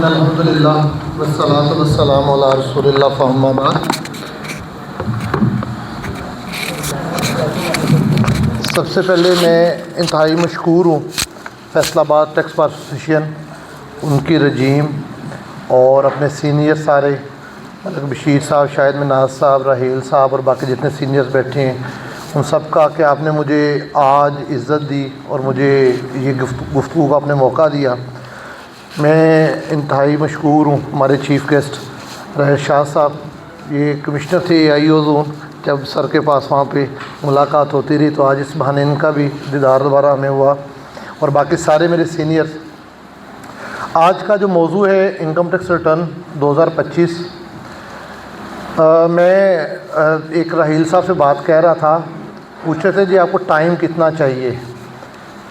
अल्हम्दुलिल्लाह वस्सलातु वस्सलामु अला रसूलिल्लाह फ़अम्मा बाद। सबसे पहले मैं इंतहाई मशकूर हूँ फैसलाबाद टैक्स बार एसोसिएशन, उनकी रजीम और अपने सीनियर सारे मतलब बशीर साहब, शाहिद मिनाज साहब, राहील साहब और बाकी जितने सीनियर्स बैठे हैं उन सब का कि आपने मुझे आज इज़्ज़त दी और मुझे ये गुफ्तगू का आपने मौका दिया। मैं इंतहाई मशकूर हूँ। हमारे चीफ़ गेस्ट राहिल शाह साहब, ये कमिश्नर थे AIO ज़ोन, जब सर के पास वहाँ पे मुलाकात होती रही तो आज इस बहाने इनका भी दीदार दोबारा हमें हुआ और बाकी सारे मेरे सीनियर्स। आज का जो मौजू है इनकम टैक्स रिटर्न 2025। मैं एक राहील साहब से बात कह रहा था, पूछ रहे थे जी आपको टाइम कितना चाहिए,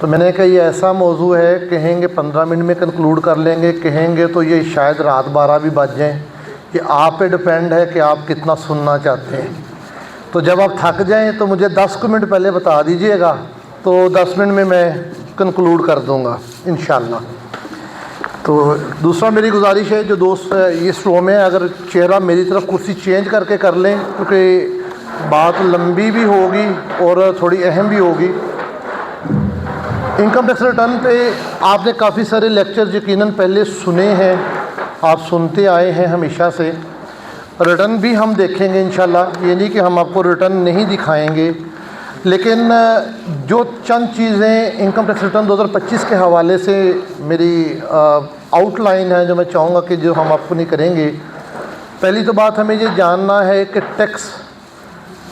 तो मैंने कहा ये ऐसा मौजू है, कहेंगे 15 मिनट में कंक्लूड कर लेंगे, कहेंगे तो ये शायद रात 12 भी बज जाएँ। ये आप पे डिपेंड है कि आप कितना सुनना चाहते हैं। तो जब आप थक जाएं तो मुझे 10 मिनट पहले बता दीजिएगा, तो 10 मिनट में मैं कंक्लूड कर दूंगा इंशाल्लाह। तो दूसरा मेरी गुजारिश है, जो दोस्त इस रो में अगर चेहरा मेरी तरफ कुर्सी चेंज करके कर लें, क्योंकि बात लंबी भी होगी और थोड़ी अहम भी होगी। इनकम टैक्स रिटर्न पे आपने काफ़ी सारे लेक्चर यकीनन पहले सुने हैं, आप सुनते आए हैं हमेशा से। रिटर्न भी हम देखेंगे इंशाल्लाह, ये नहीं कि हम आपको रिटर्न नहीं दिखाएंगे, लेकिन जो चंद चीज़ें इनकम टैक्स रिटर्न 2025 के हवाले से मेरी आउटलाइन है जो मैं चाहूँगा कि जो हम आपको नहीं करेंगे। पहली तो बात हमें ये जानना है कि टैक्स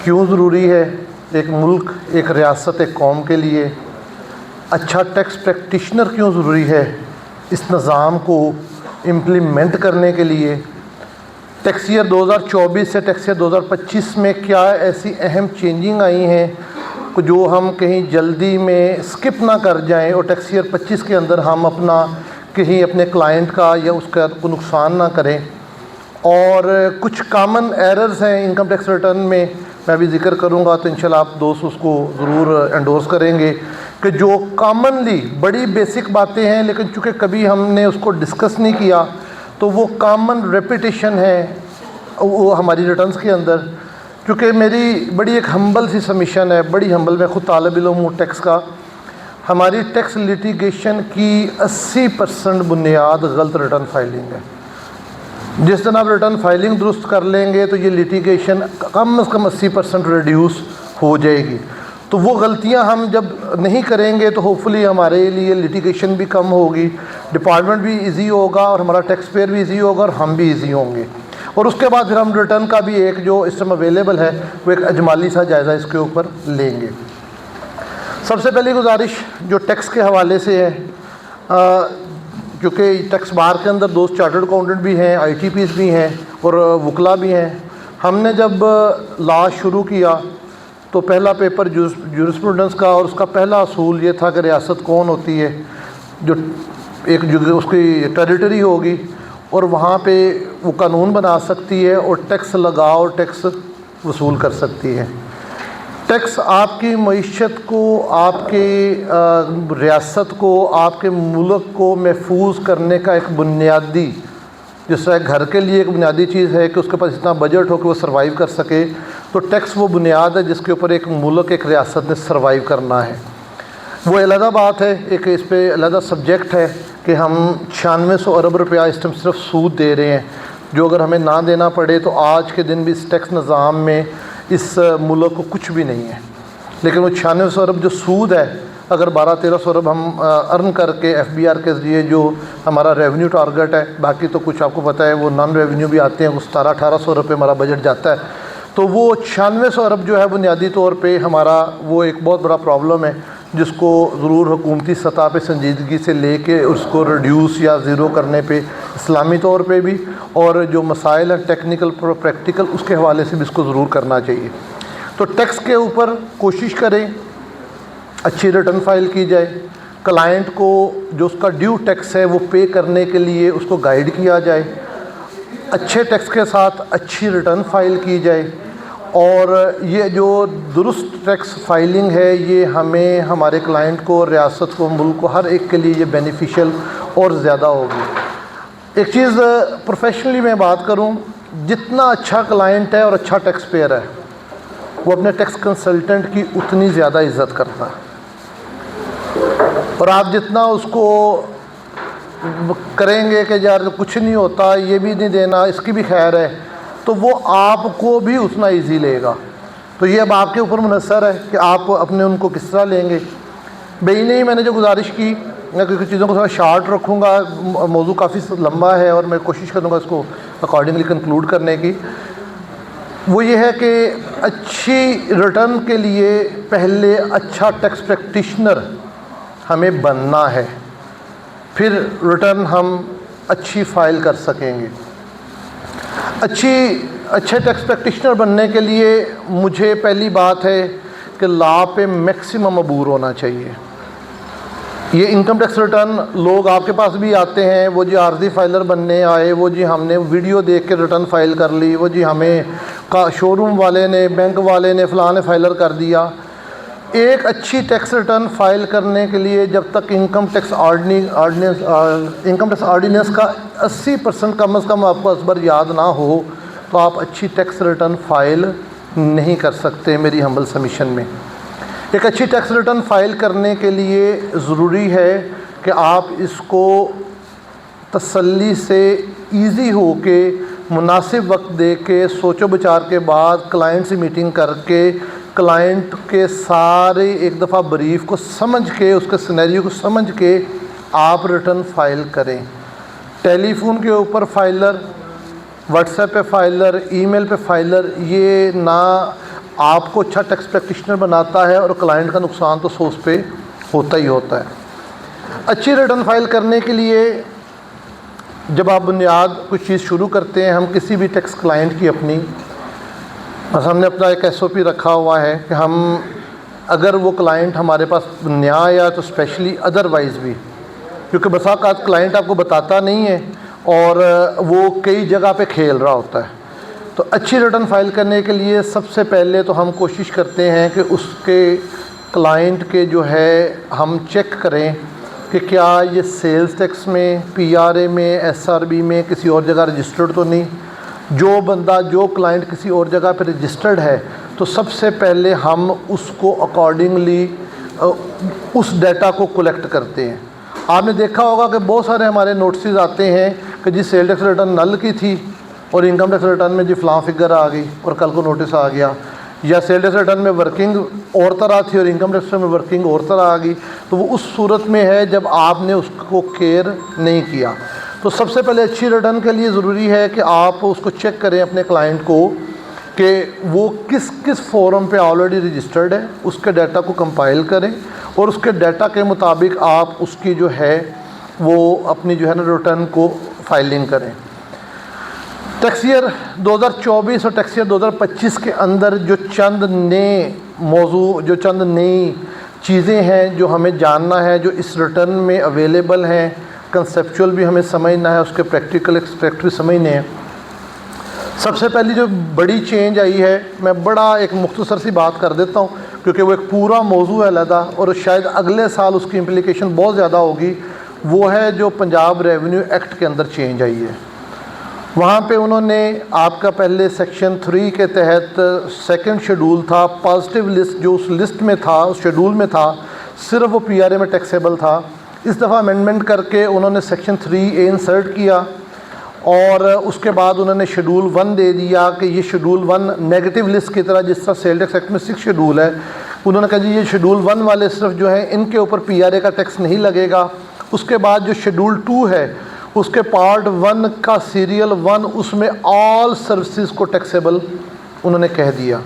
क्यों ज़रूरी है एक मुल्क, एक रियासत, एक कौम के लिए। अच्छा टैक्स प्रैक्टिशनर क्यों ज़रूरी है इस निज़ाम को इम्प्लीमेंट करने के लिए। टैक्स ईयर 2024 से टैक्स ईयर 2025 में क्या ऐसी अहम चेंजिंग आई हैं जो हम कहीं जल्दी में स्किप ना कर जाएं और टैक्स ईयर 25 के अंदर हम अपना कहीं अपने क्लाइंट का या उसका को नुकसान ना करें। और कुछ कॉमन एरर्स हैं इनकम टैक्स रिटर्न में, मैं भी जिक्र करूंगा, तो इंशाल्लाह आप दोस्त उसको ज़रूर एंडोर्स करेंगे कि जो कॉमनली बड़ी बेसिक बातें हैं लेकिन चूँकि कभी हमने उसको डिस्कस नहीं किया तो वो कॉमन रेपिटेशन है वो हमारी रिटर्न्स के अंदर। क्योंकि मेरी बड़ी एक हम्बल सी सबमिशन है, बड़ी हम्बल, मैं ख़ुद तालिब इल्म हूँ टैक्स का। हमारी टैक्स लिटिगेशन की 80% बुनियाद गलत रिटर्न फाइलिंग है। जिस दिन आप रिटर्न फाइलिंग दुरुस्त कर लेंगे तो ये लिटिगेशन कम से कम 80% रिड्यूस हो जाएगी। तो वो गलतियां हम जब नहीं करेंगे तो होपफुली हमारे लिए लिटिगेशन भी कम होगी, डिपार्टमेंट भी इजी होगा और हमारा टैक्स पेयर भी इजी होगा और हम भी इजी होंगे। और उसके बाद फिर हम रिटर्न का भी एक जो इस समय अवेलेबल है वो एक अजमाली सा जायज़ा इसके ऊपर लेंगे। सबसे पहली गुजारिश जो टैक्स के हवाले से है, क्योंकि टैक्स बार के अंदर दोस्त चार्टर्ड अकाउंटेंट भी हैं, ITPs भी हैं और वकला भी हैं। हमने जब लॉ शुरू किया तो पहला पेपर जूरिस्प्रूडेंस का और उसका पहला असूल ये था कि रियासत कौन होती है, जो एक जो उसकी टेरिटरी होगी और वहाँ पे वो कानून बना सकती है और टैक्स लगाओ, टैक्स वसूल कर सकती है। टैक्स आपकी मईशत को, आपके रियासत को, आपके मुल्क को महफूज करने का एक बुनियादी, जिस तरह घर के लिए एक बुनियादी चीज़ है कि उसके पास इतना बजट हो कि वो सर्वाइव कर सके, तो टैक्स वो बुनियाद है जिसके ऊपर एक मुल्क, एक रियासत ने सर्वाइव करना है। वो अलग बात है, एक इस पे अलग सब्जेक्ट है कि हम 9600 अरब रुपया इस टाइम सिर्फ सूद दे रहे हैं, जो अगर हमें ना देना पड़े तो आज के दिन भी इस टैक्स निज़ाम में इस मुल्क को कुछ भी नहीं है। लेकिन वो 9600 अरब जो सूद है, अगर 1200-1300 अरब हम अर्न करके FBR के ज़रिए जो हमारा रेवेन्यू टारगेट है, बाकी तो कुछ आपको पता है वो नॉन रेवेन्यू भी आते हैं, वो 1700-1800 रुपये हमारा बजट जाता है, तो वो 9600 अरब जो है बुनियादी तौर पे हमारा वो एक बहुत बड़ा प्रॉब्लम है जिसको ज़रूर हुकूमती सतह पे संजीदगी से लेके उसको रिड्यूस या ज़ीरो करने पे इस्लामी तौर पे भी और जो मसाइल हैं टेक्निकल प्रैक्टिकल उसके हवाले से भी इसको ज़रूर करना चाहिए। तो टैक्स के ऊपर कोशिश करें अच्छी रिटर्न फाइल की जाए, क्लाइंट को जो उसका ड्यू टैक्स है वो पे करने के लिए उसको गाइड किया जाए, अच्छे टैक्स के साथ अच्छी रिटर्न फाइल की जाए और ये जो दुरुस्त टैक्स फाइलिंग है ये हमें, हमारे क्लाइंट को, रियासत को, मुल्क को, हर एक के लिए ये बेनिफिशियल और ज़्यादा होगी। एक चीज़ प्रोफेशनली मैं बात करूं, जितना अच्छा क्लाइंट है और अच्छा टैक्स पेयर है वो अपने टैक्स कंसल्टेंट की उतनी ज़्यादा इज्जत करता है। और आप जितना उसको करेंगे कि यार कुछ नहीं होता, ये भी नहीं देना, इसकी भी खैर है, तो वो आपको भी उतना इजी लेगा। तो ये अब आपके ऊपर मुनसर है कि आप अपने उनको किस तरह लेंगे। भाई नहीं, मैंने जो गुजारिश की, मैं कुछ चीज़ों को थोड़ा शार्ट रखूँगा, मौजू काफ़ी लंबा है और मैं कोशिश करूँगा इसको अकॉर्डिंगली कंक्लूड करने की। वो ये है कि अच्छी रिटर्न के लिए पहले अच्छा टैक्स प्रैक्टिशनर हमें बनना है, फिर रिटर्न हम अच्छी फ़ाइल कर सकेंगे। अच्छे टैक्स प्रैक्टिशनर बनने के लिए मुझे पहली बात है कि लॉ पे मैक्सिमम अबूर होना चाहिए। ये इनकम टैक्स रिटर्न लोग आपके पास भी आते हैं, वो जी आर्जी फाइलर बनने आए, वो जी हमने वीडियो देख के रिटर्न फाइल कर ली, वो जी हमें का शोरूम वाले ने, बैंक वाले ने, फ़लाँ ने फाइलर कर दिया। एक अच्छी टैक्स रिटर्न फाइल करने के लिए जब तक इनकम टैक्स ऑर्डिनेंस का 80% कम अज़ कम आपको असबर याद ना हो तो आप अच्छी टैक्स रिटर्न फाइल नहीं कर सकते। मेरी हम्बल सबमिशन में एक अच्छी टैक्स रिटर्न फाइल करने के लिए ज़रूरी है कि आप इसको तसल्ली से इजी हो के मुनासिब वक्त दे के सोचो विचार के बाद क्लाइंट से मीटिंग करके क्लाइंट के सारे एक दफ़ा ब्रीफ को समझ के, उसके सिनेरियो को समझ के आप रिटर्न फाइल करें। टेलीफोन के ऊपर फाइलर, व्हाट्सएप पे फाइलर, ईमेल पे फाइलर, ये ना आपको अच्छा टैक्स प्रैक्टिशनर बनाता है और क्लाइंट का नुकसान तो सोर्स पे होता ही होता है। अच्छी रिटर्न फाइल करने के लिए जब आप बुनियाद कुछ चीज़ शुरू करते हैं, हम किसी भी टैक्स क्लाइंट की अपनी, बस हमने अपना एक SOP रखा हुआ है कि हम अगर वो क्लाइंट हमारे पास नया आया तो स्पेशली अदरवाइज़ भी, क्योंकि बसा औक़ात क्लाइंट आपको बताता नहीं है और वो कई जगह पे खेल रहा होता है। तो अच्छी रिटर्न फाइल करने के लिए सबसे पहले तो हम कोशिश करते हैं कि उसके क्लाइंट के जो है हम चेक करें कि क्या ये सेल्स टैक्स में, PRA में, SRB में किसी और जगह रजिस्टर्ड तो नहीं। जो बंदा, जो क्लाइंट किसी और जगह पर रजिस्टर्ड है तो सबसे पहले हम उसको अकॉर्डिंगली उस डाटा को कलेक्ट करते हैं। आपने देखा होगा कि बहुत सारे हमारे नोटिस आते हैं कि जी सेल टैक्स रिटर्न नल की थी और इनकम टैक्स रिटर्न में जी फ़लाँ फिगर आ गई और कल को नोटिस आ गया, या सेल टैक्स रिटर्न में वर्किंग और तरह थी और इनकम टैक्स में वर्किंग और तरह आ गई। तो वो उस सूरत में है जब आपने उसको केयर नहीं किया। तो सबसे पहले अच्छी रिटर्न के लिए ज़रूरी है कि आप उसको चेक करें अपने क्लाइंट को कि वो किस किस फोरम पे ऑलरेडी रजिस्टर्ड है, उसके डाटा को कंपाइल करें और उसके डाटा के मुताबिक आप उसकी जो है वो अपनी जो है ना रिटर्न को फाइलिंग करें। टैक्स ईयर 2024 और टैक्स ईयर 2025 के अंदर जो चंद नए मौजू, जो चंद नई चीज़ें हैं जो हमें जानना है, जो इस रिटर्न में अवेलेबल हैं, कंसेप्चुअल भी हमें समझना है, उसके प्रैक्टिकल एक्सपेक्ट भी समझने हैं। सबसे पहली जो बड़ी चेंज आई है, मैं बड़ा एक मुख्तसर सी बात कर देता हूँ क्योंकि वो एक पूरा मौजू है अलहदा और शायद अगले साल उसकी इम्प्लीकेशन बहुत ज़्यादा होगी। वो है जो पंजाब रेवेन्यू एक्ट के अंदर चेंज आई है। वहाँ पे उन्होंने आपका पहले सेक्शन 3 के तहत सेकंड शेड्यूल था, पॉजिटिव लिस्ट जो उस लिस्ट में था, उस शेड्यूल में था, सिर्फ वो PRA में टैक्सेबल था। इस दफ़ा अमेंडमेंट करके उन्होंने सेक्शन 3A इंसर्ट किया और उसके बाद उन्होंने शेड्यूल 1 दे दिया कि ये शेड्यूल 1 नेगेटिव लिस्ट की तरह, जिस तरह सेल टैक्स एक्ट में 6 शेड्यूल है, उन्होंने कहा जी ये शेड्यूल 1 वाले सिर्फ जो है इनके ऊपर PRA का टैक्स नहीं लगेगा। उसके बाद जो शेड्यूल 2 है उसके पार्ट 1 का सीरियल 1, उसमें ऑल सर्विसेज को टैक्सेबल उन्होंने कह दिया।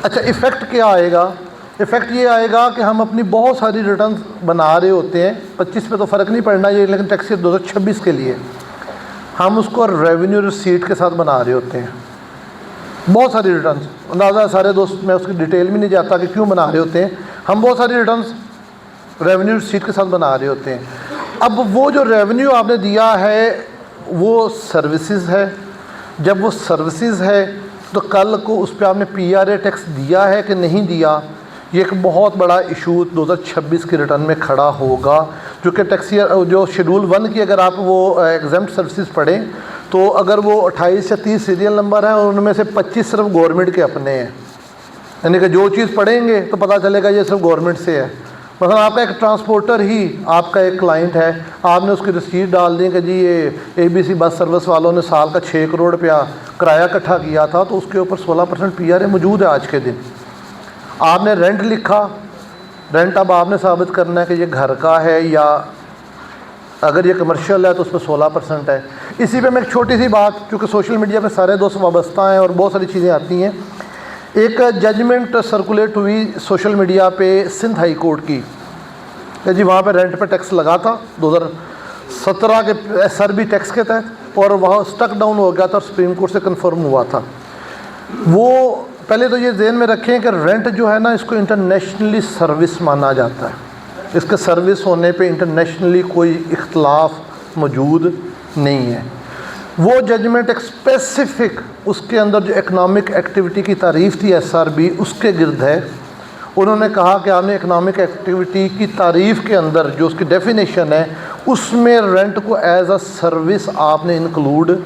अच्छा, इफ़ेक्ट क्या आएगा? इफ़ेक्ट ये आएगा कि हम अपनी बहुत सारी रिटर्न बना रहे होते हैं, 25 पे तो फ़र्क नहीं पड़ना ये, लेकिन टैक्स ईयर 2026 के लिए हम उसको रेवेन्यू रिसीट के साथ बना रहे होते हैं। बहुत सारी रिटर्न, अंदाज़ा सारे दोस्त, मैं उसकी डिटेल में नहीं जाता कि क्यों बना रहे होते हैं। हम बहुत सारी रिटर्न रेवेन्यू रिसीट के साथ बना रहे होते हैं। अब वो जो रेवेन्यू आपने दिया है वो सर्विसेज है। जब वो सर्विसेज है तो कल को उस पर आपने PRA टैक्स दिया है कि नहीं दिया, ये एक बहुत बड़ा इशू 2026 की रिटर्न में खड़ा होगा। चूँकि टैक्सी जो शेड्यूल 1 की अगर आप वो एग्जाम्प्ट सर्विसेज पढ़ें तो अगर वो 28 या 30 सीरियल नंबर है और उनमें से 25 सिर्फ गवर्नमेंट के अपने हैं, यानी कि जो चीज़ पढ़ेंगे तो पता चलेगा ये सिर्फ गवर्नमेंट से है। मतलब आपका एक ट्रांसपोर्टर ही आपका एक क्लाइंट है, आपने उसकी रसीद डाल दी कि जी ये ABC बस सर्विस वालों ने साल का 6 करोड़ रुपया किराया इकट्ठा किया था, तो उसके ऊपर 16% PRA मौजूद है आज के दिन। आपने रेंट लिखा, रेंट अब आपने साबित करना है कि ये घर का है या अगर ये कमर्शियल है तो उस पर 16% है। इसी पे मैं एक छोटी सी बात, क्योंकि सोशल मीडिया पे सारे दोस्त वाबस्ता हैं और बहुत सारी चीज़ें आती हैं, एक जजमेंट सर्कुलेट हुई सोशल मीडिया पे सिंध हाई कोर्ट की कि जी वहाँ पे रेंट पे टैक्स लगा था 2017 के SRB टैक्स के तहत, और वहाँ स्टक डाउन हो गया था और सुप्रीम कोर्ट से कंफर्म हुआ था। वो पहले तो ये ज़हन में रखें कि रेंट जो है ना, इसको इंटरनेशनली सर्विस माना जाता है, इसके सर्विस होने पे इंटरनेशनली कोई इख्तलाफ मौजूद नहीं है। वो जजमेंट एक स्पेसिफिक उसके अंदर जो इकनॉमिक एक्टिविटी की तारीफ़ थी SRB उसके गिर्द है। उन्होंने कहा कि आपने इकनॉमिक एक्टिविटी की तारीफ़ के अंदर जो उसकी डेफिनेशन है उसमें रेंट को एज अ सर्विस आपने इंक्लूड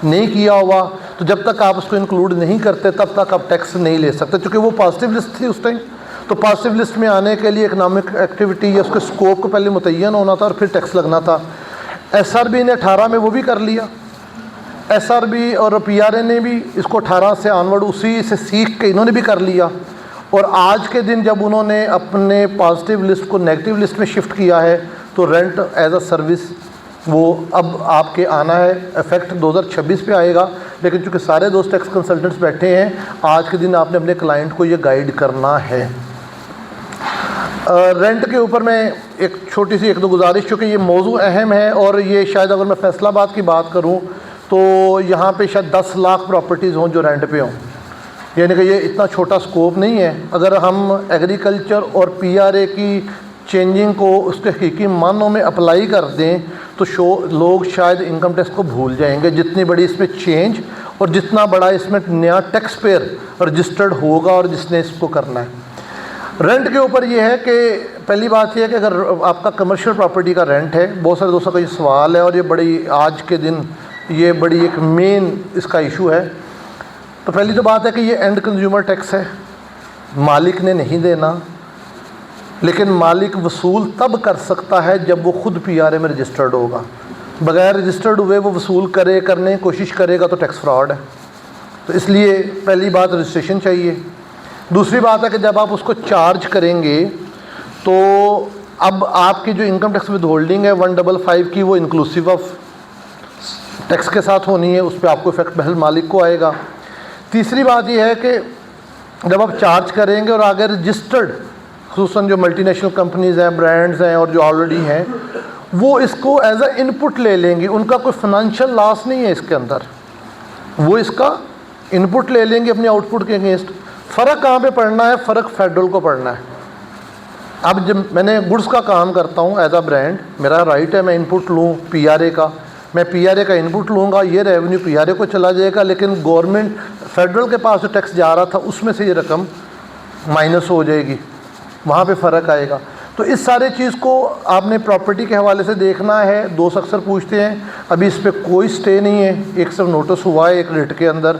नहीं किया हुआ, तो जब तक आप उसको इंक्लूड नहीं करते तब तक आप टैक्स नहीं ले सकते, क्योंकि वो पॉजिटिव लिस्ट थी उस टाइम। तो पॉजिटिव लिस्ट में आने के लिए इकनॉमिक एक्टिविटी या उसके स्कोप को पहले मुतय्यन होना था और फिर टैक्स लगना था। SRB ने 18 में वो भी कर लिया, SRB और PRA ने भी इसको 18 से ऑनवर्ड उसी से सीख के इन्होंने भी कर लिया। और आज के दिन जब उन्होंने अपने पॉजिटिव लिस्ट को नेगेटिव लिस्ट में शिफ्ट किया है तो रेंट एज अ सर्विस वो अब आपके आना है, इफेक्ट 2026 पे आएगा। लेकिन चूँकि सारे दोस्त टैक्स कंसल्टेंट्स बैठे हैं, आज के दिन आपने अपने क्लाइंट को ये गाइड करना है। रेंट के ऊपर मैं एक छोटी सी 1-2 गुजारिश, चूँकि ये मौजू अहम है और ये शायद अगर मैं फैसलाबाद की बात करूँ तो यहाँ पे शायद 10 लाख प्रॉपर्टीज़ हों जो रेंट पे हों, यानी कि ये इतना छोटा स्कोप नहीं है। अगर हम एग्रीकल्चर और PRA की चेंजिंग को उसके हकीकी मानों में अप्लाई कर दें तो लोग शायद इनकम टैक्स को भूल जाएंगे, जितनी बड़ी इसमें चेंज और जितना बड़ा इसमें नया टैक्स पेयर रजिस्टर्ड होगा और जिसने इसको करना है। रेंट के ऊपर ये है कि पहली बात यह है कि अगर आपका कमर्शियल प्रॉपर्टी का रेंट है, बहुत सारे दोस्तों का ये सवाल है और ये बड़ी आज के दिन ये बड़ी एक मेन इसका इशू है। तो पहली तो बात है कि ये एंड कंज्यूमर टैक्स है, मालिक ने नहीं देना, लेकिन मालिक वसूल तब कर सकता है जब वो खुद PRA में रजिस्टर्ड होगा। बगैर रजिस्टर्ड हुए वो वसूल करने की कोशिश करेगा तो टैक्स फ्रॉड है। तो इसलिए पहली बात रजिस्ट्रेशन चाहिए। दूसरी बात है कि जब आप उसको चार्ज करेंगे तो अब आपकी जो इनकम टैक्स विद होल्डिंग है 155 की, वो इंक्लूसिव ऑफ टैक्स के साथ होनी है, उस पर आपको इफेक्ट महल मालिक को आएगा। तीसरी बात यह है कि जब आप चार्ज करेंगे और अगर रजिस्टर्ड खुसूसन जो मल्टीनेशनल कंपनीज़ हैं, ब्रांड्स हैं और जो ऑलरेडी हैं, वो इसको एज अ इनपुट ले लेंगी, उनका कोई फाइनेंशियल लॉस नहीं है इसके अंदर, वो इसका इनपुट ले लेंगे अपने आउटपुट के अगेंस्ट। फ़र्क कहाँ पे पड़ना है? फ़र्क फेडरल को पड़ना है। अब जब मैंने गुड्स का काम करता हूँ एज अ ब्रांड, मेरा राइट है मैं इनपुट लूँ PRA का, मैं PRA का इनपुट लूँगा, ये रेवेन्यू PRA को चला जाएगा, लेकिन गवर्नमेंट फेडरल के पास जो टैक्स जा रहा था उसमें से ये रकम माइनस हो जाएगी, वहाँ पे फ़र्क आएगा। तो इस सारे चीज़ को आपने प्रॉपर्टी के हवाले से देखना है। दोस्त अक्सर पूछते हैं, अभी इस पर कोई स्टे नहीं है, एक सिर्फ नोटिस हुआ है एक रिट के अंदर,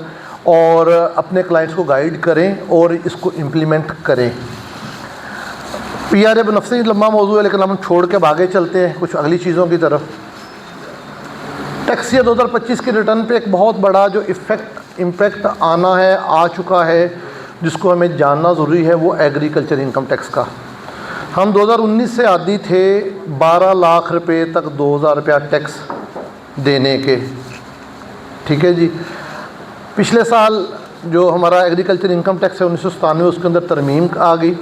और अपने क्लाइंट्स को गाइड करें और इसको इम्प्लीमेंट करें। PRA बनफ़ से ही लंबा मौजू है, लेकिन हम छोड़ के आगे चलते हैं कुछ अगली चीज़ों की तरफ। टैक्स ईयर 2025 के रिटर्न पे एक बहुत बड़ा जो इम्पैक्ट आना है, आ चुका है, जिसको हमें जानना ज़रूरी है, वो एग्रीकल्चर इनकम टैक्स का। हम 2019 से आदी थे 12 लाख रुपए तक 2000 रुपया टैक्स देने के, ठीक है जी। पिछले साल जो हमारा एग्रीकल्चर इनकम टैक्स है 1997, उसके अंदर तरमीम आ गई।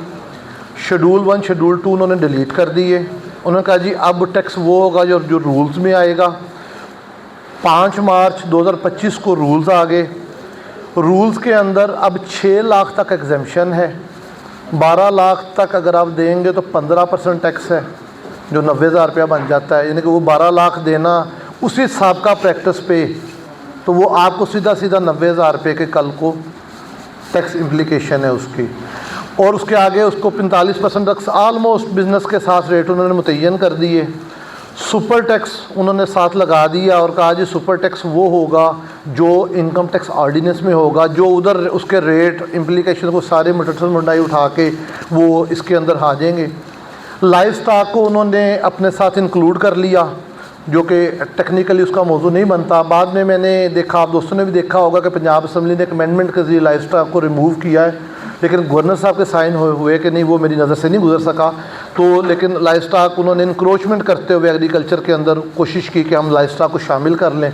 शेड्यूल 1 शेड्यूल 2 उन्होंने डिलीट कर दिए। उन्होंने कहा जी अब टैक्स वो होगा जो रूल्स में आएगा। 5 मार्च 2025 को रूल्स आ गए। रूल्स के अंदर अब 6 लाख तक एग्जेम्पशन है, 12 लाख तक अगर आप देंगे तो 15% टैक्स है, जो 90,000 रुपया बन जाता है। यानी कि वो 12 लाख देना उसी सबका प्रैक्टिस पे, तो वो आपको सीधा 90,000 रुपये के कल को टैक्स इम्प्लीकेशन है उसकी। और उसके आगे उसको 45% टैक्स आलमोस्ट बिज़नेस के साथ रेट उन्होंने मुतय्यन कर दिए। सुपर टैक्स उन्होंने साथ लगा दिया और कहा जी सुपर टैक्स वो होगा जो इनकम टैक्स ऑर्डिनेंस में होगा, जो उधर उसके रेट इम्प्लीकेशन को सारे मटरसल मुंडाई उठा के वो इसके अंदर आ जाएंगे। लाइफ स्टॉक को उन्होंने अपने साथ इंक्लूड कर लिया, जो कि टेक्निकली उसका मौजू नहीं बनता। बाद में मैंने देखा, आप दोस्तों ने भी देखा होगा कि पंजाब असम्बली ने एक अमेंडमेंट के ज़रिए लाइफ स्टॉक को रिमूव किया है, लेकिन गवर्नर साहब के साइन हुए कि नहीं, वो मेरी नज़र से नहीं गुजर सका। तो लेकिन लाइफ स्टॉक उन्होंने इंक्रोचमेंट करते हुए एग्रीकल्चर के अंदर कोशिश की कि हम लाइफ स्टॉक को शामिल कर लें।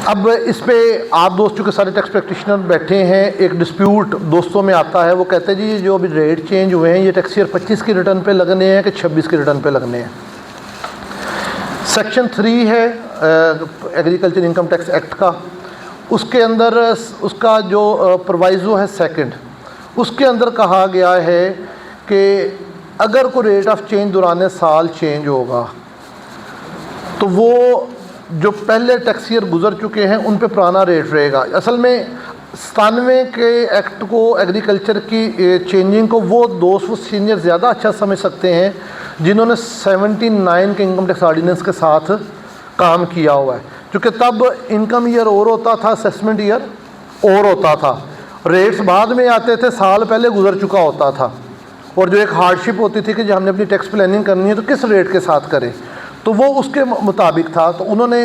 अब इस पे आप दोस्त चूँकि सारे टैक्स प्रैक्टिशनर बैठे हैं, एक डिस्प्यूट दोस्तों में आता है। वो कहते हैं जी जो अभी रेट चेंज हुए हैं ये टैक्स ईयर 25 की रिटर्न पे लगने हैं कि 26 की रिटर्न पे लगने हैं। सेक्शन 3 है एग्रीकल्चर इनकम टैक्स एक्ट का, उसके अंदर उसका जो प्रोवाइज़ो है सेकंड, उसके अंदर कहा गया है कि अगर कोई रेट ऑफ चेंज दौरान साल चेंज होगा तो वो जो पहले टैक्स ईयर गुजर चुके हैं उन पे पुराना रेट रहेगा। असल में 97 के एक्ट को, एग्रीकल्चर की चेंजिंग को वो दोस्त वो सीनियर ज़्यादा अच्छा समझ सकते हैं जिन्होंने 79 के इनकम टैक्स ऑर्डिनेंस के साथ काम किया हुआ है, क्योंकि तब इनकम ईयर और होता था, असेसमेंट ईयर और होता था, रेट्स बाद में आते थे, साल पहले गुजर चुका होता था। और जो एक हार्डशिप होती थी कि जब हमने अपनी टैक्स प्लानिंग करनी है तो किस रेट के साथ करें, तो वो उसके मुताबिक था। तो उन्होंने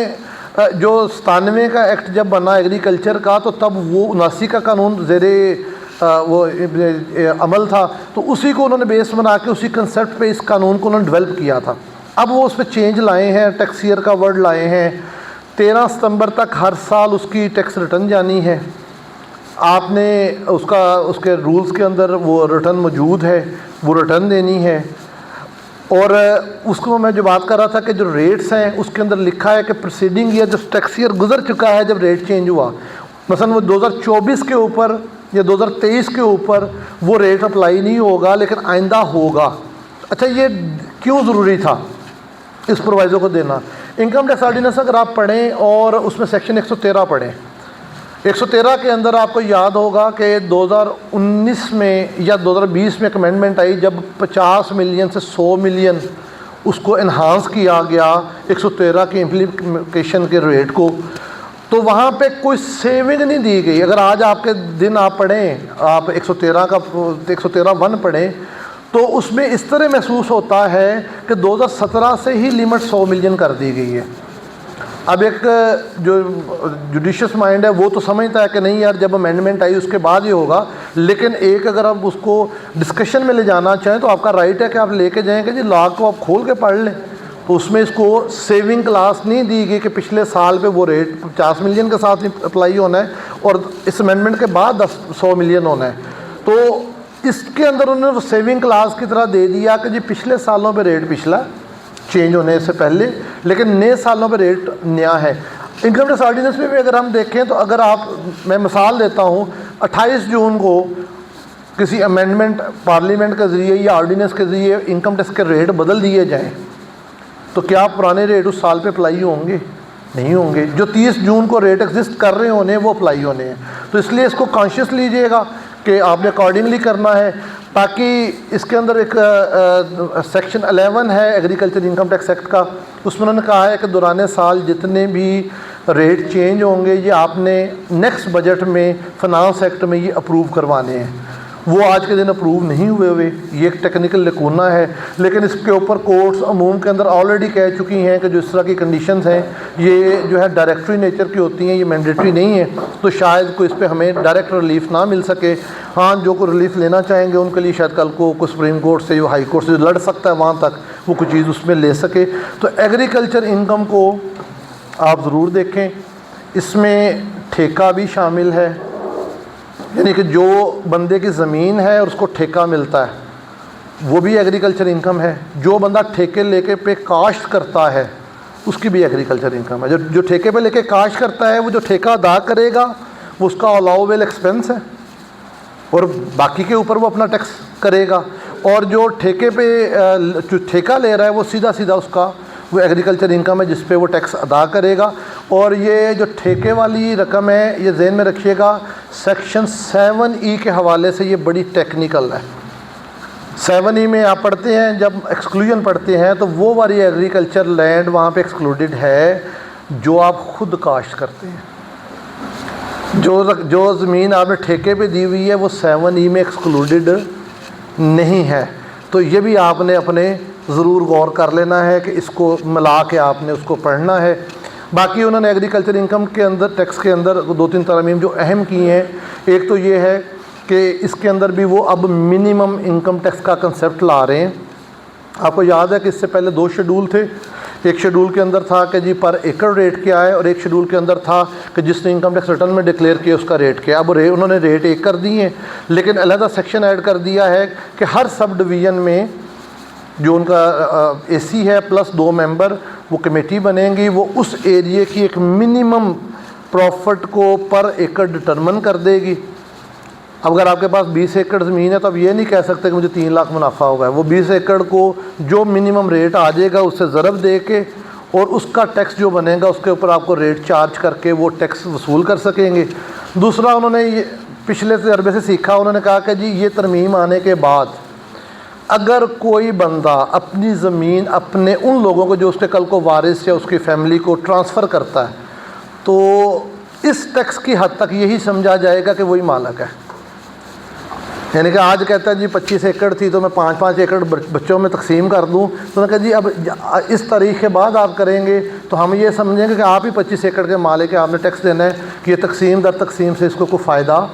जो 97 का एक्ट जब बना एग्रीकल्चर का, तो तब वो 79 का कानून ज़ेरे वो अमल था, तो उसी को उन्होंने बेस बना के उसी कंसेप्ट पे इस कानून को उन्होंने डेवलप किया था। अब वो उस पर चेंज लाए हैं, टैक्स ईयर का वर्ड लाए हैं। 13 सितंबर तक हर साल उसकी टैक्स रिटर्न जानी है, आपने उसके रूल्स के अंदर वो रिटर्न मौजूद है, वो रिटर्न देनी है। और उसको मैं जो बात कर रहा था कि जो रेट्स हैं उसके अंदर लिखा है कि प्रीसीडिंग ईयर जब टैक्स ईयर गुजर चुका है, जब रेट चेंज हुआ, मसलन वो 2024 के ऊपर या 2023 के ऊपर वो रेट अप्लाई नहीं होगा, लेकिन आइंदा होगा। अच्छा, ये क्यों ज़रूरी था इस प्रोवाइज़ो को देना? इनकम टैक्स ऑर्डिनेंस अगर आप पढ़ें और उसमें सेक्शन 113 पढ़ें, 113 के अंदर आपको याद होगा कि 2019 में या 2020 में एक अमेंडमेंट आई जब 50 मिलियन से 100 मिलियन उसको इन्हांस किया गया 113 की इम्प्लीकेशन के रेट को, तो वहाँ पे कोई सेविंग नहीं दी गई। अगर आज आपके दिन आप पढ़ें, आप 113 का 113(1) पढ़ें, तो उसमें इस तरह महसूस होता है कि 2017 से ही लिमिट 100 मिलियन कर दी गई है। अब एक जो जुडिशियस माइंड है वो तो समझता है कि नहीं यार, जब अमेंडमेंट आई उसके बाद ही होगा, लेकिन एक अगर आप उसको डिस्कशन में ले जाना चाहें तो आपका राइट है कि आप लेके जाएंगे जी, लॉ को आप खोल के पढ़ लें। तो उसमें इसको सेविंग क्लास नहीं दी गई कि पिछले साल पे वो रेट 50 मिलियन के साथ अप्लाई होना है और इस अमेंडमेंट के बाद 100 मिलियन होना है। तो इसके अंदर उन्होंने वो सेविंग क्लास की तरह दे दिया कि जी पिछले सालों पे रेट पिछला चेंज होने से पहले, लेकिन नए सालों पे रेट नया है। इनकम टैक्स ऑर्डिनेंस में भी अगर हम देखें तो अगर मैं मिसाल देता हूँ, 28 जून को किसी अमेंडमेंट पार्लियामेंट के ज़रिए या ऑर्डिनेंस के ज़रिए इनकम टैक्स के रेट बदल दिए जाएँ तो क्या पुराने रेट उस साल पे अप्लाई होंगे? नहीं होंगे। जो 30 जून को रेट एग्जिस्ट कर रहे होने वो अप्लाई होने हैं। तो इसलिए इसको कॉन्शियस लीजिएगा कि आपने अकॉर्डिंगली करना है, ताकि इसके अंदर एक सेक्शन 11 है एग्रीकल्चर इनकम टैक्स एक्ट का, उसमें उन्होंने कहा है कि दौरान साल जितने भी रेट चेंज होंगे ये आपने नेक्स्ट बजट में फाइनेंस एक्ट में ये अप्रूव करवाने हैं। वो आज के दिन अप्रूव नहीं हुए, ये एक टेक्निकल लकूना है, लेकिन इसके ऊपर कोर्ट्स अमूम के अंदर ऑलरेडी कह चुकी हैं कि जो इस तरह की कंडीशंस हैं ये जो है डायरेक्टरी नेचर की होती हैं, ये मैंडेटरी नहीं है। तो शायद कोई इस पर हमें डायरेक्ट रिलीफ ना मिल सके। हाँ, जो कोई रिलीफ लेना चाहेंगे उनके लिए शायद कल को कोई सुप्रीम कोर्ट से, जो हाई कोर्ट से जो लड़ सकता है वहाँ तक वो कोई चीज़ उसमें ले सके। तो एग्रीकल्चर इनकम को आप ज़रूर देखें, इसमें ठेका भी शामिल है, यानी कि जो बंदे की ज़मीन है और उसको ठेका मिलता है वो भी एग्रीकल्चर इनकम है। जो बंदा ठेके लेके पे काश्त करता है उसकी भी एग्रीकल्चर इनकम है। जो ठेके पे लेके काश्त करता है वो जो ठेका अदा करेगा वो उसका अलाउवेबल एक्सपेंस है और बाकी के ऊपर वो अपना टैक्स करेगा। और जो ठेके पे जो ठेका ले रहा है वो सीधा सीधा उसका वो एग्रीकल्चर इनकम है जिस पे वो टैक्स अदा करेगा। और ये जो ठेके वाली रकम है ये ज़हन में रखिएगा, सेक्शन 7E के हवाले से ये बड़ी टेक्निकल है। 7E में आप पढ़ते हैं, जब एक्सक्लूजन पढ़ते हैं तो वो वाली एग्रीकल्चर लैंड वहाँ पे एक्सक्लूडेड है जो आप खुद काश्त करते हैं। जो ज़मीन आपने ठेके पे दी हुई है वो 7E में एक्सक्लूडेड नहीं है। तो ये भी आपने अपने ज़रूर गौर कर लेना है कि इसको मिला के आपने उसको पढ़ना है। बाकी उन्होंने एग्रीकल्चर इनकम के अंदर टैक्स के अंदर 2-3 तरमीम जो अहम की हैं, एक तो ये है कि इसके अंदर भी वो अब मिनिमम इनकम टैक्स का कंसेप्ट ला रहे हैं। आपको याद है कि इससे पहले 2 शेड्यूल थे। एक शेड्यूल के अंदर था कि जी पर एकड़ रेट क्या है, और एक शेड्यूल के अंदर था कि जिसने इनकम टैक्स रिटर्न में डिक्लेयर किया उसका रेट क्या। अब उन्होंने रेट एक कर दिए हैं, लेकिन अलहदा सेक्शन ऐड कर दिया है कि हर सब डिवीज़न में जो उनका एसी है प्लस 2 मेंबर वो कमेटी बनेंगी, वो उस एरिए की एक मिनिमम प्रॉफिट को पर एकड़ डिटरमिन कर देगी। अब अगर आपके पास 20 एकड़ ज़मीन है तो अब ये नहीं कह सकते कि मुझे 3 लाख मुनाफा होगा। वो 20 एकड़ को जो मिनिमम रेट आ जाएगा उससे ज़रब दे के और उसका टैक्स जो बनेगा उसके ऊपर आपको रेट चार्ज करके वो टैक्स वसूल कर सकेंगे। दूसरा, उन्होंने ये पिछले तजर्बे से सीखा, उन्होंने कहा कि जी ये तरमीम आने के बाद अगर कोई बंदा अपनी ज़मीन अपने उन लोगों को जो उसके कल को वारिस या उसकी फैमिली को ट्रांसफ़र करता है तो इस टैक्स की हद तक यही समझा जाएगा कि वही मालिक है। यानी कि आज कहता है जी 25 एकड़ थी तो मैं 5-5 एकड़ बच्चों में तकसीम कर दूं, तो उन्होंने कहा जी अब इस तारीख के बाद आप करेंगे तो हम ये समझेंगे कि आप ही 25 एकड़ के मालिक है, आपने टैक्स देना है कि ये तकसीम दर तकसीम से इसको कोई फ़ायदा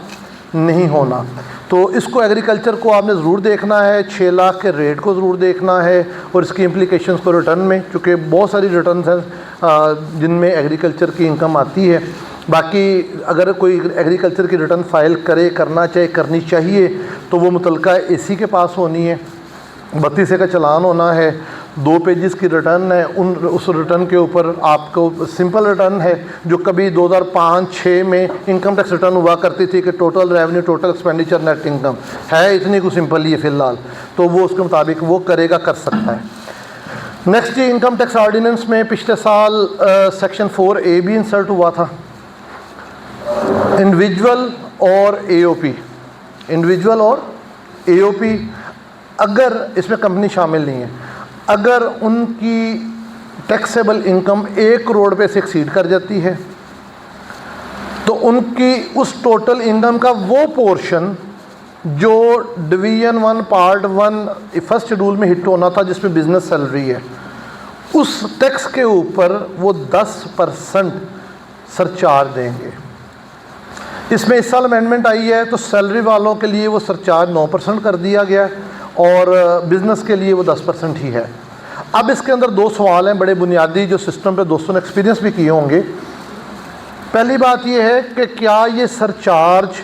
नहीं होना। तो इसको एग्रीकल्चर को आपने ज़रूर देखना है, 6 लाख के रेट को ज़रूर देखना है और इसकी इम्प्लीकेशंस को रिटर्न में, चूँकि बहुत सारी रिटर्न हैं जिनमें एग्रीकल्चर की इनकम आती है। बाकी अगर कोई एग्रीकल्चर की रिटर्न फ़ाइल करना चाहे करनी चाहिए तो वो मुतलका एसी के पास होनी है, 32 का चलान होना है, 2 पेजेस की रिटर्न है। उस रिटर्न के ऊपर आपको सिंपल रिटर्न है जो कभी 2005-6 में इनकम टैक्स रिटर्न हुआ करती थी कि total revenue, total expenditure, net income है, इतनी कुछ सिंपल ही है फ़िलहाल, तो वो उसके मुताबिक वो करेगा, कर सकता है। नेक्स्ट जी, इनकम टैक्स ऑर्डिनेंस में पिछले साल सेक्शन 4A भी इंसर्ट हुआ था, इंडिविजुअल और AOP। इंडिविजुअल और AOP अगर इसमें कंपनी शामिल नहीं है, अगर उनकी टैक्सेबल इनकम 1 करोड़ पे से एक्सीड कर जाती है तो उनकी उस टोटल इनकम का वो पोर्शन जो डिवीज़न 1 पार्ट 1 फर्स्ट शेड्यूल में हिट होना था जिसमें बिजनेस सैलरी है, उस टैक्स के ऊपर वो 10% सरचार्ज देंगे। इसमें इस साल अमेंडमेंट आई है तो सैलरी वालों के लिए वो सरचार्ज 9% कर दिया गया और बिज़नेस के लिए वो 10% ही है। अब इसके अंदर 2 सवाल हैं बड़े बुनियादी जो सिस्टम पे दोस्तों ने एक्सपीरियंस भी किए होंगे। पहली बात ये है कि क्या ये सरचार्ज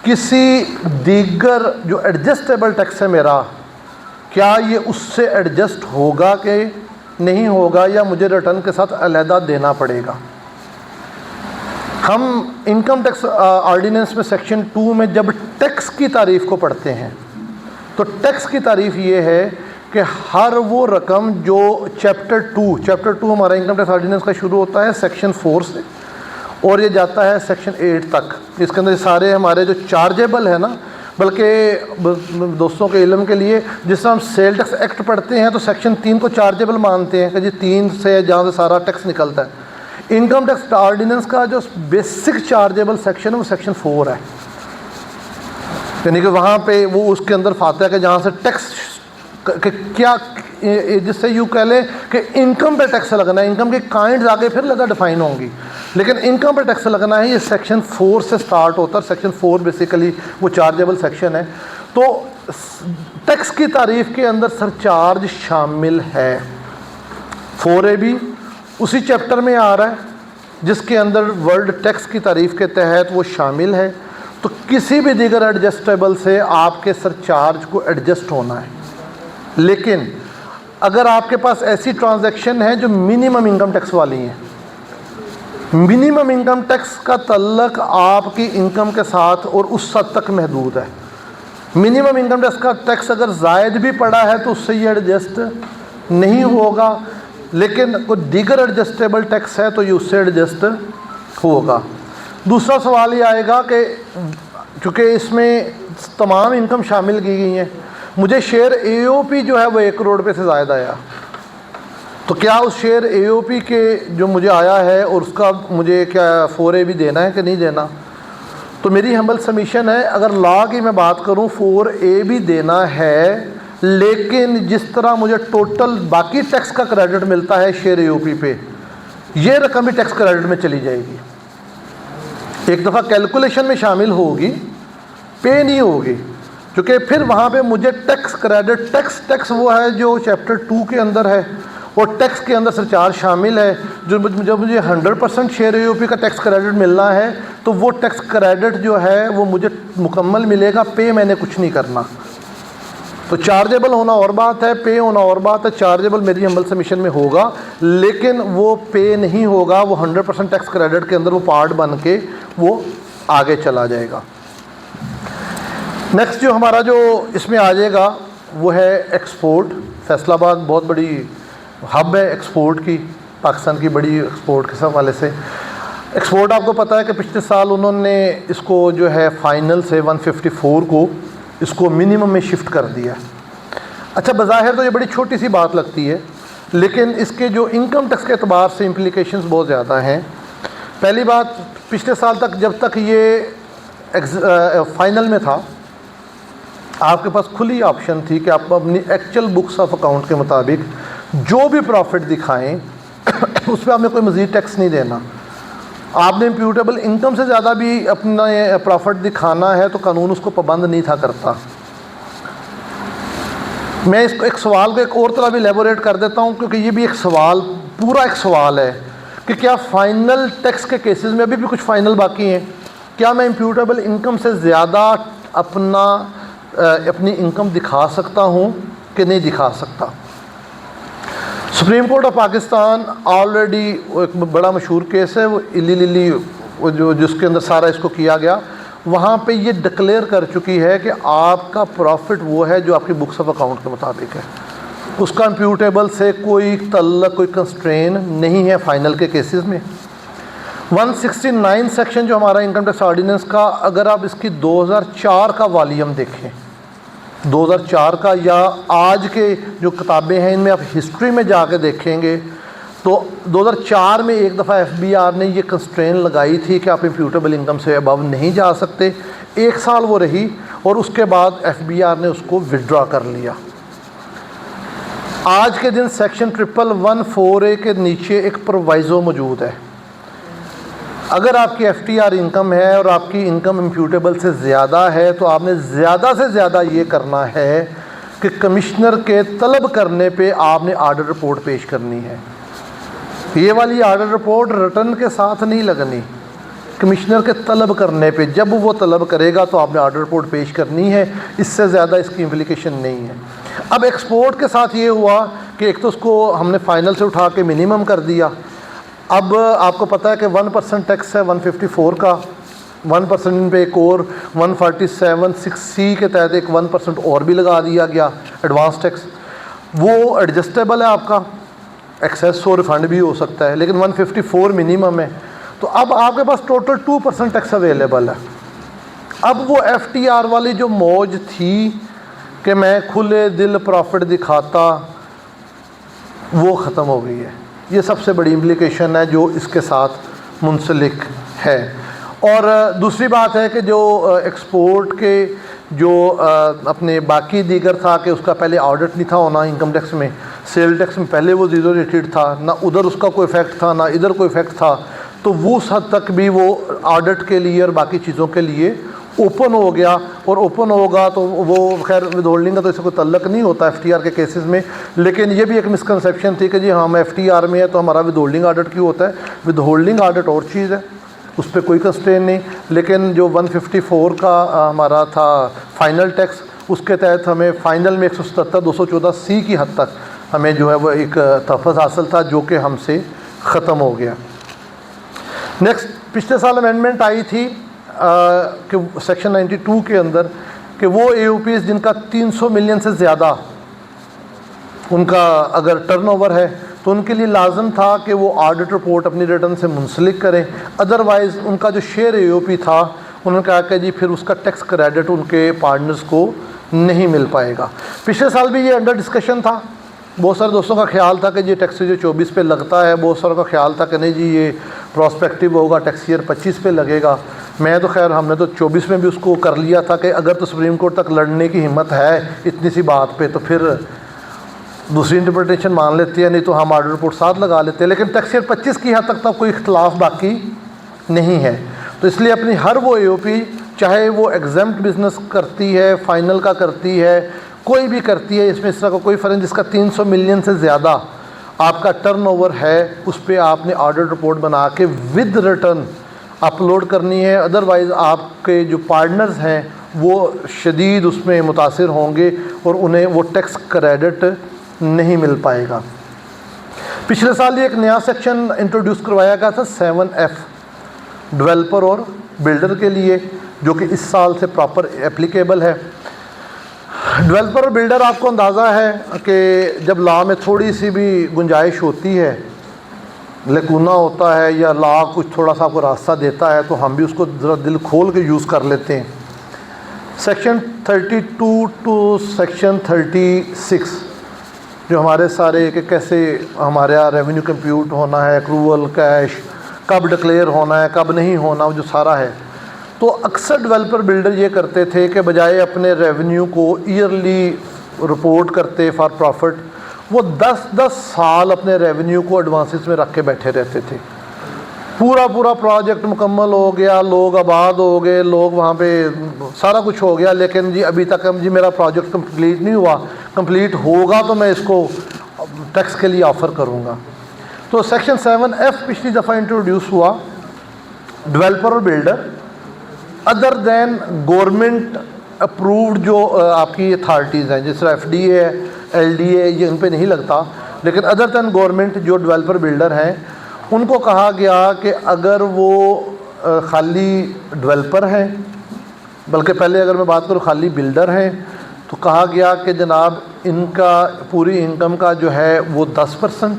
किसी दीगर जो एडजस्टेबल टैक्स है मेरा, क्या ये उससे एडजस्ट होगा कि नहीं होगा, या मुझे रिटर्न के साथ अलहदा देना पड़ेगा। हम इनकम टैक्स ऑर्डिनेंस में सेक्शन 2 में जब टैक्स की तारीफ़ को पढ़ते हैं तो टैक्स की तारीफ़ ये है कि हर वो रकम जो चैप्टर 2 हमारा इनकम टैक्स ऑर्डिनेंस का शुरू होता है सेक्शन 4 से और ये जाता है सेक्शन 8 तक। इसके अंदर सारे हमारे जो चार्जेबल है ना, बल्कि दोस्तों के इल्म के लिए जिस हम सेल टैक्स एक्ट पढ़ते हैं तो सेक्शन 3 को चार्जेबल मानते हैं कि जी 3 से जहाँ से सारा टैक्स निकलता है। इनकम टैक्स ऑर्डिनेंस का जो बेसिक चार्जेबल सेक्शन है वो सेक्शन 4 है, यानी कि वहाँ पे वो उसके अंदर फाता है कि जहाँ से टैक्स क्या, जिससे यूँ कह लें कि इनकम पे टैक्स लगना है। इनकम के काइंड्स आगे फिर लगा डिफाइन होंगी, लेकिन इनकम पे टैक्स लगना है ये सेक्शन 4 से स्टार्ट होता है। सेक्शन 4 बेसिकली वो चार्जेबल सेक्शन है। तो टैक्स की तारीफ़ के अंदर सरचार्ज शामिल है। 4A भी उसी चैप्टर में आ रहा है जिसके अंदर वर्ल्ड टैक्स की तारीफ़ के तहत वो शामिल है। तो किसी भी दीगर एडजस्टेबल से आपके सरचार्ज को एडजस्ट होना है, लेकिन अगर आपके पास ऐसी ट्रांजैक्शन है जो मिनिमम इनकम टैक्स वाली हैं, मिनिमम इनकम टैक्स का तल्लक आपकी इनकम के साथ और उस हद तक महदूद है। मिनिमम इनकम टैक्स का टैक्स अगर ज़ायद भी पड़ा है तो उससे ये एडजस्ट नहीं होगा। लेकिन कोई दीगर एडजस्टेबल टैक्स है तो ये उससे एडजस्ट होगा। दूसरा सवाल ये आएगा कि चूँकि इसमें तमाम इनकम शामिल की गई हैं, मुझे शेयर AOP जो है वो 1 करोड़ रुपये से ज़्यादा आया, तो क्या उस शेयर AOP के जो मुझे आया है और उसका मुझे क्या 4A भी देना है कि नहीं देना? तो मेरी हम्बल सबमिशन है, अगर लॉ की मैं बात करूं 4A भी देना है, लेकिन जिस तरह मुझे टोटल बाकी टैक्स का क्रेडिट मिलता है शेयर AOP पे, ये रकम भी टैक्स क्रेडिट में चली जाएगी। एक दफ़ा कैलकुलेशन में शामिल होगी, पे नहीं होगी, क्योंकि फिर वहाँ पे मुझे टैक्स क्रेडिट टैक्स वो है जो चैप्टर 2 के अंदर है, और टैक्स के अंदर सरचार्ज शामिल है। जब मुझे 100% शेयर AOP का टैक्स क्रेडिट मिलना है तो वो टैक्स क्रेडिट जो है वो मुझे मुकम्मल मिलेगा, पे मैंने कुछ नहीं करना। तो चार्जेबल होना और बात है, पे होना और बात है। चार्जेबल मेरी हम्बल सबमिशन में होगा, लेकिन वो पे नहीं होगा, वो 100% टैक्स क्रेडिट के अंदर वो पार्ट बन के वो आगे चला जाएगा। नेक्स्ट जो हमारा जो इसमें आ जाएगा वो है एक्सपोर्ट। फैसलाबाद बहुत बड़ी हब है एक्सपोर्ट की, पाकिस्तान की बड़ी एक्सपोर्ट के हवाले से। एक्सपोर्ट आपको पता है कि पिछले साल उन्होंने इसको जो है फाइनल से 154 को इसको मिनिमम में शिफ्ट कर दिया। अच्छा, बज़ाहिर तो ये बड़ी छोटी सी बात लगती है, लेकिन इसके जो इनकम टैक्स के अतबार से इम्प्लिकेशंस बहुत ज़्यादा हैं। पहली बात, पिछले साल तक जब तक ये फाइनल में था, आपके पास खुली ऑप्शन थी कि आप अपनी एक्चुअल बुक्स ऑफ अकाउंट के मुताबिक जो भी प्रॉफिट दिखाएं उस पर आपने कोई मज़ीद टैक्स नहीं देना। आपने इम्प्यूटेबल इनकम से ज़्यादा भी अपना प्रॉफिट दिखाना है तो कानून उसको पाबंद नहीं था करता। मैं इसको एक सवाल को एक और तरह भी एलेबोरेट कर देता हूँ, क्योंकि ये भी एक सवाल, पूरा एक सवाल है कि क्या फ़ाइनल टैक्स के केसेस में अभी भी कुछ फ़ाइनल बाकी हैं, क्या मैं इम्प्यूटेबल इनकम से ज़्यादा अपनी इनकम दिखा सकता हूँ कि नहीं दिखा सकता? Supreme court of Pakistan already एक बड़ा मशहूर केस है, वो इली लिली वो जो जिसके अंदर सारा इसको किया गया, वहाँ पे ये डिक्लेयर कर चुकी है कि आपका प्रॉफिट वो है जो आपकी बुक्स ऑफ अकाउंट के मुताबिक है, उसका इम्प्यूटेबल से कोई तल्लक, कोई कंस्ट्रेन नहीं है फाइनल के केसेस में। 169 सेक्शन जो हमारा इनकम टैक्स ऑर्डिनेंस का, अगर आप इसकी 2004 का वॉल्यूम देखें, 2004 का, या आज के जो किताबें हैं इनमें आप हिस्ट्री में जाके देखेंगे तो 2004 में एक दफ़ा FBR ने ये कंस्ट्रेन लगाई थी कि आप इम्प्यूटेबल इनकम से अबव नहीं जा सकते। 1 साल वो रही और उसके बाद FBR ने उसको विड्रॉ कर लिया। आज के दिन सेक्शन 111(4)A के नीचे एक प्रोवाइज़ो मौजूद है, अगर आपकी FTR इनकम है और आपकी इनकम इम्प्यूटेबल से ज़्यादा है तो आपने ज़्यादा से ज़्यादा ये करना है कि कमिश्नर के तलब करने पे आपने आर्डर रिपोर्ट पेश करनी है। ये वाली आर्डर रिपोर्ट रिटर्न के साथ नहीं लगनी, कमिश्नर के तलब करने पे, जब वो तलब करेगा तो आपने आर्डर रिपोर्ट पेश करनी है, इससे ज़्यादा इसकी इम्प्लिकेशन नहीं है। अब एक्सपोर्ट के साथ ये हुआ कि एक तो उसको हमने फ़ाइनल से उठा के मिनिमम कर दिया। अब आपको पता है कि 1% टैक्स है 154 का, 1% पे एक और 147(6)C के तहत एक 1% और भी लगा दिया गया एडवांस टैक्स। वो एडजस्टेबल है, आपका एक्सेस हो रिफंड भी हो सकता है, लेकिन 154 मिनिमम है। तो अब आपके पास टोटल 2% टैक्स अवेलेबल है। अब वो FTR वाली जो मौज थी कि मैं खुले दिल प्रॉफिट दिखाता, वो ख़त्म हो गई है। ये सबसे बड़ी इम्प्लिकेशन है जो इसके साथ मुंसलिक है। और दूसरी बात है कि जो एक्सपोर्ट के जो अपने बाकी दीगर था कि उसका पहले ऑडिट नहीं था होना इनकम टैक्स में, सेल टैक्स में पहले वो 0 रेटेड था, ना उधर उसका कोई इफेक्ट था ना इधर कोई इफेक्ट था, तो वो उस हद तक भी वो ऑडिट के लिए और बाकी चीज़ों के लिए ओपन हो गया। और ओपन होगा तो वो खैर विद होल्डिंग का तो इससे कोई तल्लक नहीं होता FTR के केसेस में, लेकिन ये भी एक मिसकंसेप्शन थी कि जी हम FTR में है तो हमारा विद होल्डिंग ऑडिट क्यों होता है। विद होल्डिंग ऑडिट और चीज़ है, उस पर कोई कंस्ट्रेन नहीं, लेकिन जो 154 का हमारा था फाइनल टैक्स, उसके तहत हमें फ़ाइनल में 177(214)C की हद तक हमें जो है वो एक तहफ़्फ़ुज़ हासिल था, जो कि हमसे ख़त्म हो गया। नेक्स्ट, पिछले साल अमेंडमेंट आई थी कि सेक्शन 92 के अंदर कि वो AOPs जिनका 300 मिलियन से ज़्यादा उनका अगर टर्नओवर है तो उनके लिए लाजम था कि वो ऑडिट रिपोर्ट अपनी रिटर्न से मुंसलिक करें, अदरवाइज़ उनका जो शेयर AOP था उन्होंने कहा कि जी फिर उसका टैक्स क्रेडिट उनके पार्टनर्स को नहीं मिल पाएगा। पिछले साल भी ये अंडर डिस्कशन था, बहुत सारे दोस्तों का ख्याल था कि ये टैक्स जो 24 पे लगता है, बहुत सारों का ख्याल था कि नहीं जी ये प्रॉस्पेक्टिव होगा, टैक्स ईयर 25 पे लगेगा। मैं तो खैर हमने तो 24 में भी उसको कर लिया था कि अगर तो सुप्रीम कोर्ट तक लड़ने की हिम्मत है इतनी सी बात पे तो फिर दूसरी इंटरप्रिटेशन मान लेते हैं, नहीं तो हम ऑडिट रिपोर्ट साथ लगा लेते हैं। लेकिन टैक्स ईयर 25 की हद तक तो कोई इख्तलाफ बाकी नहीं है, तो इसलिए अपनी हर वो AOP चाहे वो एग्जम्प्ट बिजनेस करती है, फाइनल का करती है, कोई भी करती है, इसमें इस तरह का कोई फ़र्क, जिसका 300 मिलियन से ज़्यादा आपका टर्नओवर है उस पर आपने ऑडिट रिपोर्ट बना के विद रिटर्न अपलोड करनी है। अदरवाइज़ आपके जो पार्टनर्स हैं वो शदीद उसमें मुतासिर होंगे और उन्हें वो टैक्स क्रेडिट नहीं मिल पाएगा। पिछले साल ये एक नया सेक्शन इंट्रोड्यूस करवाया गया था 7F डेवलपर और बिल्डर के लिए, जो कि इस साल से प्रॉपर एप्लीकेबल है। डेवलपर और बिल्डर आपको अंदाज़ा है कि जब लॉ में थोड़ी सी भी गुंजाइश होती है, लकूना होता है या लॉ कुछ थोड़ा सा आपको रास्ता देता है, तो हम भी उसको ज़रा दिल खोल के यूज़ कर लेते हैं। सेक्शन 32 टू सेक्शन 36 जो हमारे सारे कि कैसे हमारा रेवेन्यू कंप्यूट होना है, एक्रूवल कैश कब डिक्लेयर होना है, कब नहीं होना, वो जो सारा है, तो अक्सर डेवलपर बिल्डर ये करते थे कि बजाय अपने रेवेन्यू को ईयरली रिपोर्ट करते फॉर प्रॉफिट, वो 10-10 साल अपने रेवेन्यू को एडवांसेस में रख के बैठे रहते थे। पूरा प्रोजेक्ट मुकम्मल हो गया, लोग आबाद हो गए, लोग वहाँ पे सारा कुछ हो गया, लेकिन जी अभी तक जी मेरा प्रोजेक्ट कंप्लीट नहीं हुआ, कंप्लीट होगा तो मैं इसको टैक्स के लिए ऑफ़र करूँगा। तो सेक्शन 7F पिछली दफ़ा इंट्रोड्यूस हुआ, डेवलपर और builder other than government approved जो आपकी अथॉरिटीज़ हैं, जिस तरह FDA है, LDA, ये इन पे नहीं लगता, लेकिन अदर दैन गवर्नमेंट जो डेवलपर बिल्डर हैं उनको कहा गया कि अगर वो खाली डेवलपर हैं, बल्कि पहले अगर मैं बात करूँ खाली बिल्डर हैं, तो कहा गया कि जनाब इनका पूरी इनकम का जो है वो 10%,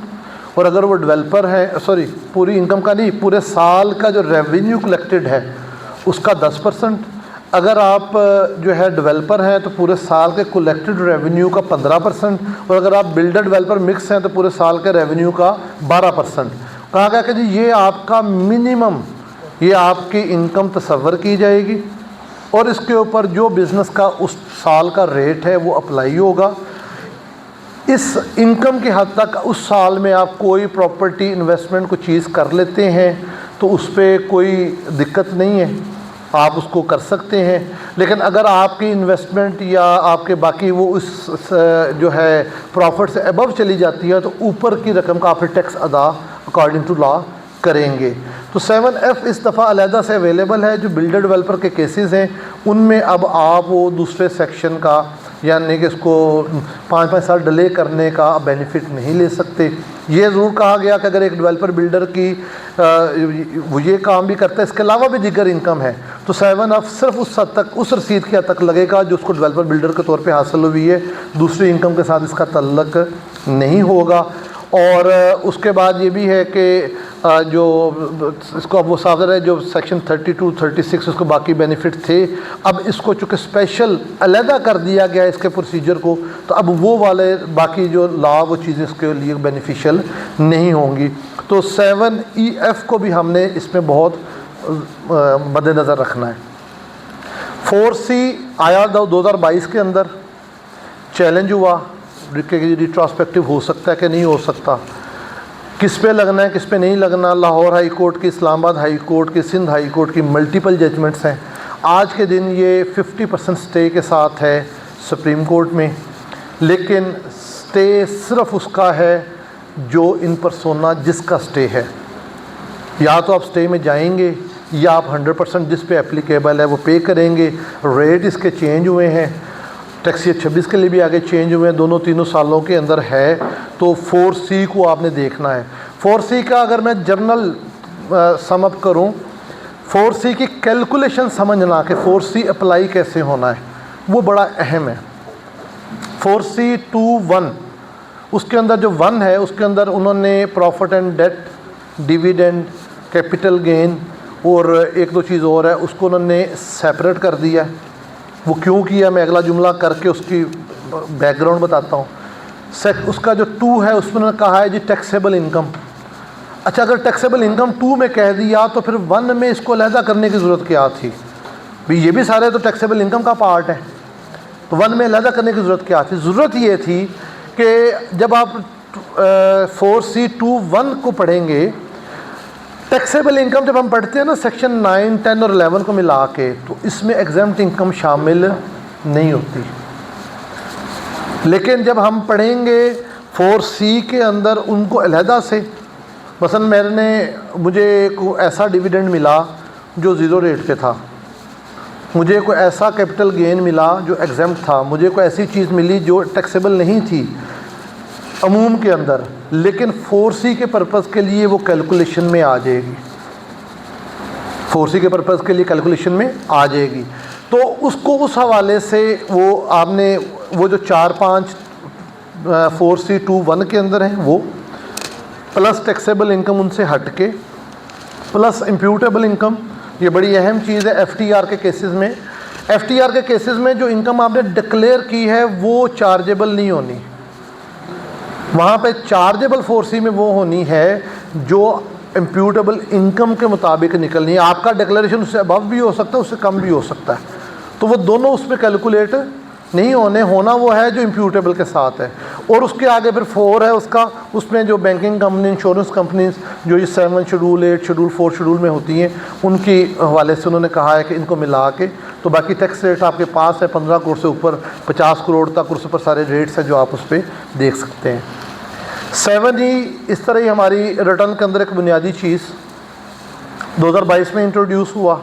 और अगर वो डेवलपर हैं, सॉरी पूरी इनकम का नहीं, पूरे साल का जो रेवेन्यू कलेक्टेड है उसका 10%, अगर आप जो है डेवलपर हैं तो पूरे साल के कलेक्टेड रेवेन्यू का 15%, और अगर आप बिल्डर डेवलपर मिक्स हैं तो पूरे साल के रेवेन्यू का 12%। कहा गया कि जी ये आपका मिनिमम, ये आपकी इनकम तसव्वुर की जाएगी और इसके ऊपर जो बिज़नेस का उस साल का रेट है वो अप्लाई होगा। इस इनकम की हद तक उस साल में आप कोई प्रॉपर्टी इन्वेस्टमेंट को चीज़ कर लेते हैं तो उस पर कोई दिक्कत नहीं है, आप उसको कर सकते हैं। लेकिन अगर आपकी इन्वेस्टमेंट या आपके बाकी वो उस जो है प्रॉफिट से अबव चली जाती है तो ऊपर की रकम का आप टैक्स अदा अकॉर्डिंग टू लॉ करेंगे। तो 7F इस दफ़ा अलहदा से अवेलेबल है। जो बिल्डर डेवलपर के केसेस हैं उनमें अब आप वो दूसरे सेक्शन का यानी कि इसको 5-5 साल डिले करने का बेनिफिट नहीं ले सकते। ये ज़रूर कहा गया कि अगर एक डेवलपर बिल्डर की वो ये काम भी करता है, इसके अलावा भी दीगर इनकम है, तो 7F सिर्फ उस हद तक, उस रसीद के हद तक लगेगा जो उसको डेवलपर बिल्डर के तौर पे हासिल हुई है, दूसरी इनकम के साथ इसका तल्लक नहीं होगा। और उसके बाद ये भी है कि जो इसको अब वो सादर है जो सेक्शन 32-36 उसको बाकी बेनिफिट थे, अब इसको चूँकि स्पेशल अलहदा कर दिया गया इसके प्रोसीजर को, तो अब वो वाले बाकी जो लॉ वो चीज़ें इसके लिए बेनिफिशियल नहीं होंगी। तो 7EF को भी हमने इसमें बहुत मद्देनज़र रखना है। 4C आया 2022 के अंदर, चैलेंज हुआ कि रिट्रोस्पेक्टिव हो सकता है कि नहीं हो सकता, किस पे लगना है किस पे नहीं लगना। लाहौर हाई कोर्ट की, इस्लामाबाद हाई कोर्ट की, सिंध हाई कोर्ट की मल्टीपल जजमेंट्स हैं। आज के दिन ये 50% स्टे के साथ है सुप्रीम कोर्ट में, लेकिन स्टे सिर्फ उसका है जो इन पर्सोना जिसका स्टे है। या तो आप स्टे में जाएंगे या आप 100% जिस पे एप्लीकेबल है वो पे करेंगे। रेट इसके चेंज हुए हैं, टैक्स ईयर 26 के लिए भी आगे चेंज हुए हैं, दोनों तीनों सालों के अंदर है। तो 4C को आपने देखना है। 4C का अगर मैं जर्नल सम अप करूँ, 4C की कैलकुलेशन समझना कि 4C अप्लाई कैसे होना है वो बड़ा अहम है। 4C 2(1) उसके अंदर जो 1 है उसके अंदर उन्होंने profit and debt, dividend, capital gain और एक दो चीज़ और है, उसको उन्होंने सेपरेट कर दिया। वो क्यों किया मैं अगला जुमला करके उसकी बैकग्राउंड बताता हूँ। उसका जो 2 है उसमें उन्होंने कहा है जी टैक्सेबल इनकम। अच्छा, अगर टैक्सेबल इनकम 2 में कह दिया तो फिर 1 में इसको अलहदा करने की ज़रूरत क्या थी? भाई ये भी सारे तो टैक्सेबल इनकम का पार्ट है, तो 1 में अलहदा करने की ज़रूरत क्या थी? ज़रूरत ये थी कि जब आप 4C21 को पढ़ेंगे, टैक्सेबल इनकम जब हम पढ़ते हैं ना सेक्शन 9, 10 और 11 को मिला के, तो इसमें एग्जाम्प्ट इनकम शामिल नहीं होती। लेकिन जब हम पढ़ेंगे 4C के अंदर उनको अलहदा से, मसलन मुझे कोई ऐसा डिविडेंड मिला जो ज़ीरो रेट पे था, मुझे कोई ऐसा कैपिटल गेन मिला जो एग्जाम्प्ट था, मुझे कोई ऐसी चीज़ मिली जो टैक्सेबल नहीं थी अमूम के अंदर, लेकिन 4C के पर्पज़ के लिए वो कैलकुलेशन में आ जाएगी, 4C के पर्पज़ के लिए कैलकुलेशन में आ जाएगी। तो उसको उस हवाले से वो आपने वो जो 4-5 4C21 के अंदर हैं वो प्लस टैक्सेबल इनकम उनसे हट के प्लस इम्प्यूटेबल इनकम, ये बड़ी अहम चीज़ है FTR के केसेस में। FTR के केसेस में जो इनकम आपने डिक्लेयर की है वो चार्जेबल नहीं होनी, वहाँ पे चार्जेबल 4C में वो होनी है जो इम्प्यूटेबल इनकम के मुताबिक निकलनी है। आपका डिक्लेरेशन उससे अबव भी हो सकता है, उससे कम भी हो सकता है, तो वो दोनों उसमें कैलकुलेट नहीं होना वो है जो इम्प्यूटेबल के साथ है। और उसके आगे फिर 4 है उसका, उसमें जो बैंकिंग कंपनी, इंश्योरेंस कंपनीज जो ये 7 शेड्यूल, 8 शेड्यूल, 4 शेड्यूल में होती हैं, उनकी हवाले से उन्होंने कहा है कि इनको मिला के तो बाकी टैक्स रेट आपके पास है 15 करोड़ से ऊपर 50 करोड़ तक, उस पर सारे रेट्स हैं जो आप उस पर देख सकते हैं। 7E इस तरह ही हमारी रिटर्न के अंदर एक बुनियादी चीज़ 2022 में इंट्रोड्यूस हुआ,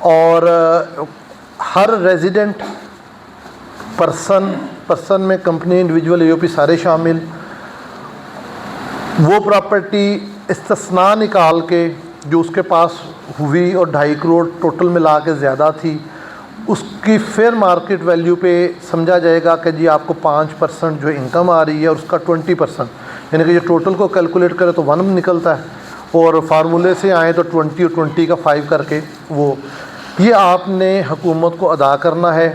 और हर रेजिडेंट पर्सन में कंपनी, इंडिविजुअल, AOP सारे शामिल, वो प्रॉपर्टी इस्तिस्ना निकाल के जो उसके पास हुई और 2.5 करोड़ टोटल मिला के ज़्यादा थी, उसकी फेयर मार्केट वैल्यू पे समझा जाएगा कि जी आपको 5% जो इनकम आ रही है और उसका 20%, यानी कि जो टोटल को कैलकुलेट करें तो 1 निकलता है, और फार्मूले से आए तो 20 और 20 का 5 करके वो ये आपने हुकूमत को अदा करना है।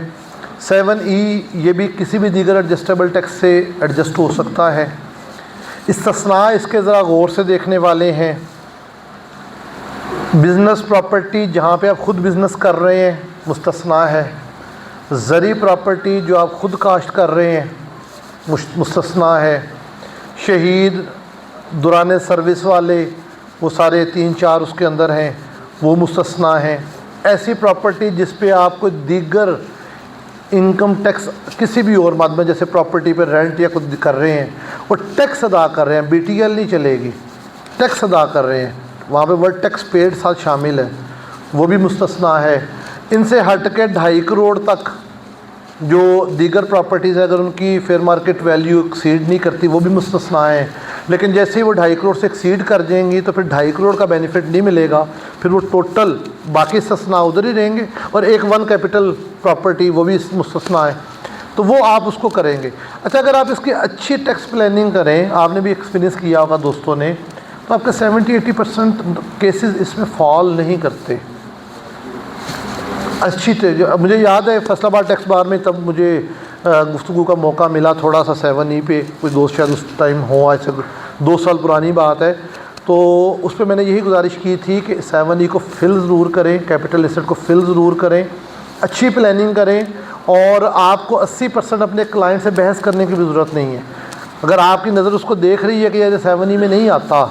7E ये भी किसी भी दीगर एडजस्टेबल टैक्स से एडजस्ट हो सकता है। इस्तिस्ना इसके ज़रा गौर से देखने वाले हैं। बिज़नेस प्रॉपर्टी जहाँ पे आप ख़ुद बिज़नेस कर रहे हैं मुस्तिस्ना है, ज़री प्रॉपर्टी जो आप ख़ुद काश्त कर रहे हैं मुस्तिस्ना है, शहीद, दौरान सर्विस वाले, वो सारे 3-4 उसके अंदर हैं, वो मुस्तिस्ना हैं। ऐसी प्रॉपर्टी जिस पे आपको दीगर इनकम टैक्स किसी भी और माध्यम, जैसे प्रॉपर्टी पे रेंट या कुछ कर रहे हैं और टैक्स अदा कर रहे हैं, BTL नहीं चलेगी, टैक्स अदा कर रहे हैं, वहाँ पे वर्ड टैक्स पेड साथ शामिल है, वो भी मुस्तिस्ना है। इनसे हट के 2.5 करोड़ तक जो दीगर प्रॉपर्टीज़ है अगर उनकी फेयर मार्केट वैल्यू एक्सीड नहीं करती वो भी मुस्तिस्ना है। लेकिन जैसे ही वो 2.5 करोड़ से एक्सीड कर जाएंगी तो फिर 2.5 करोड़ का बेनिफिट नहीं मिलेगा, फिर वो टोटल बाकी इस्तिस्ना उधर ही रहेंगे, और एक 1 कैपिटल प्रॉपर्टी वो भी मुस्तिस्ना है, तो वो आप उसको करेंगे। अच्छा, अगर आप इसकी अच्छी टैक्स प्लानिंग करें, आपने भी एक्सपीरियंस किया होगा दोस्तों ने, तो आपके 70-80% केसेस इसमें फॉल नहीं करते। अच्छी मुझे याद है फैसलाबाद टैक्स बार में तब मुझे गुफ्तगू का मौका मिला थोड़ा सा 7E पे, कोई दोस्त शायद उस टाइम हो, ऐसे 2 साल पुरानी बात है, तो उस पर मैंने यही गुजारिश की थी कि 7E को फिल ज़रूर करें, कैपिटल एसेट को फिल ज़रूर करें, अच्छी प्लानिंग करें, और आपको 80% अपने क्लाइंट से बहस करने की भी ज़रूरत नहीं है। अगर आपकी नज़र उसको देख रही है कि ये 7E में नहीं आता,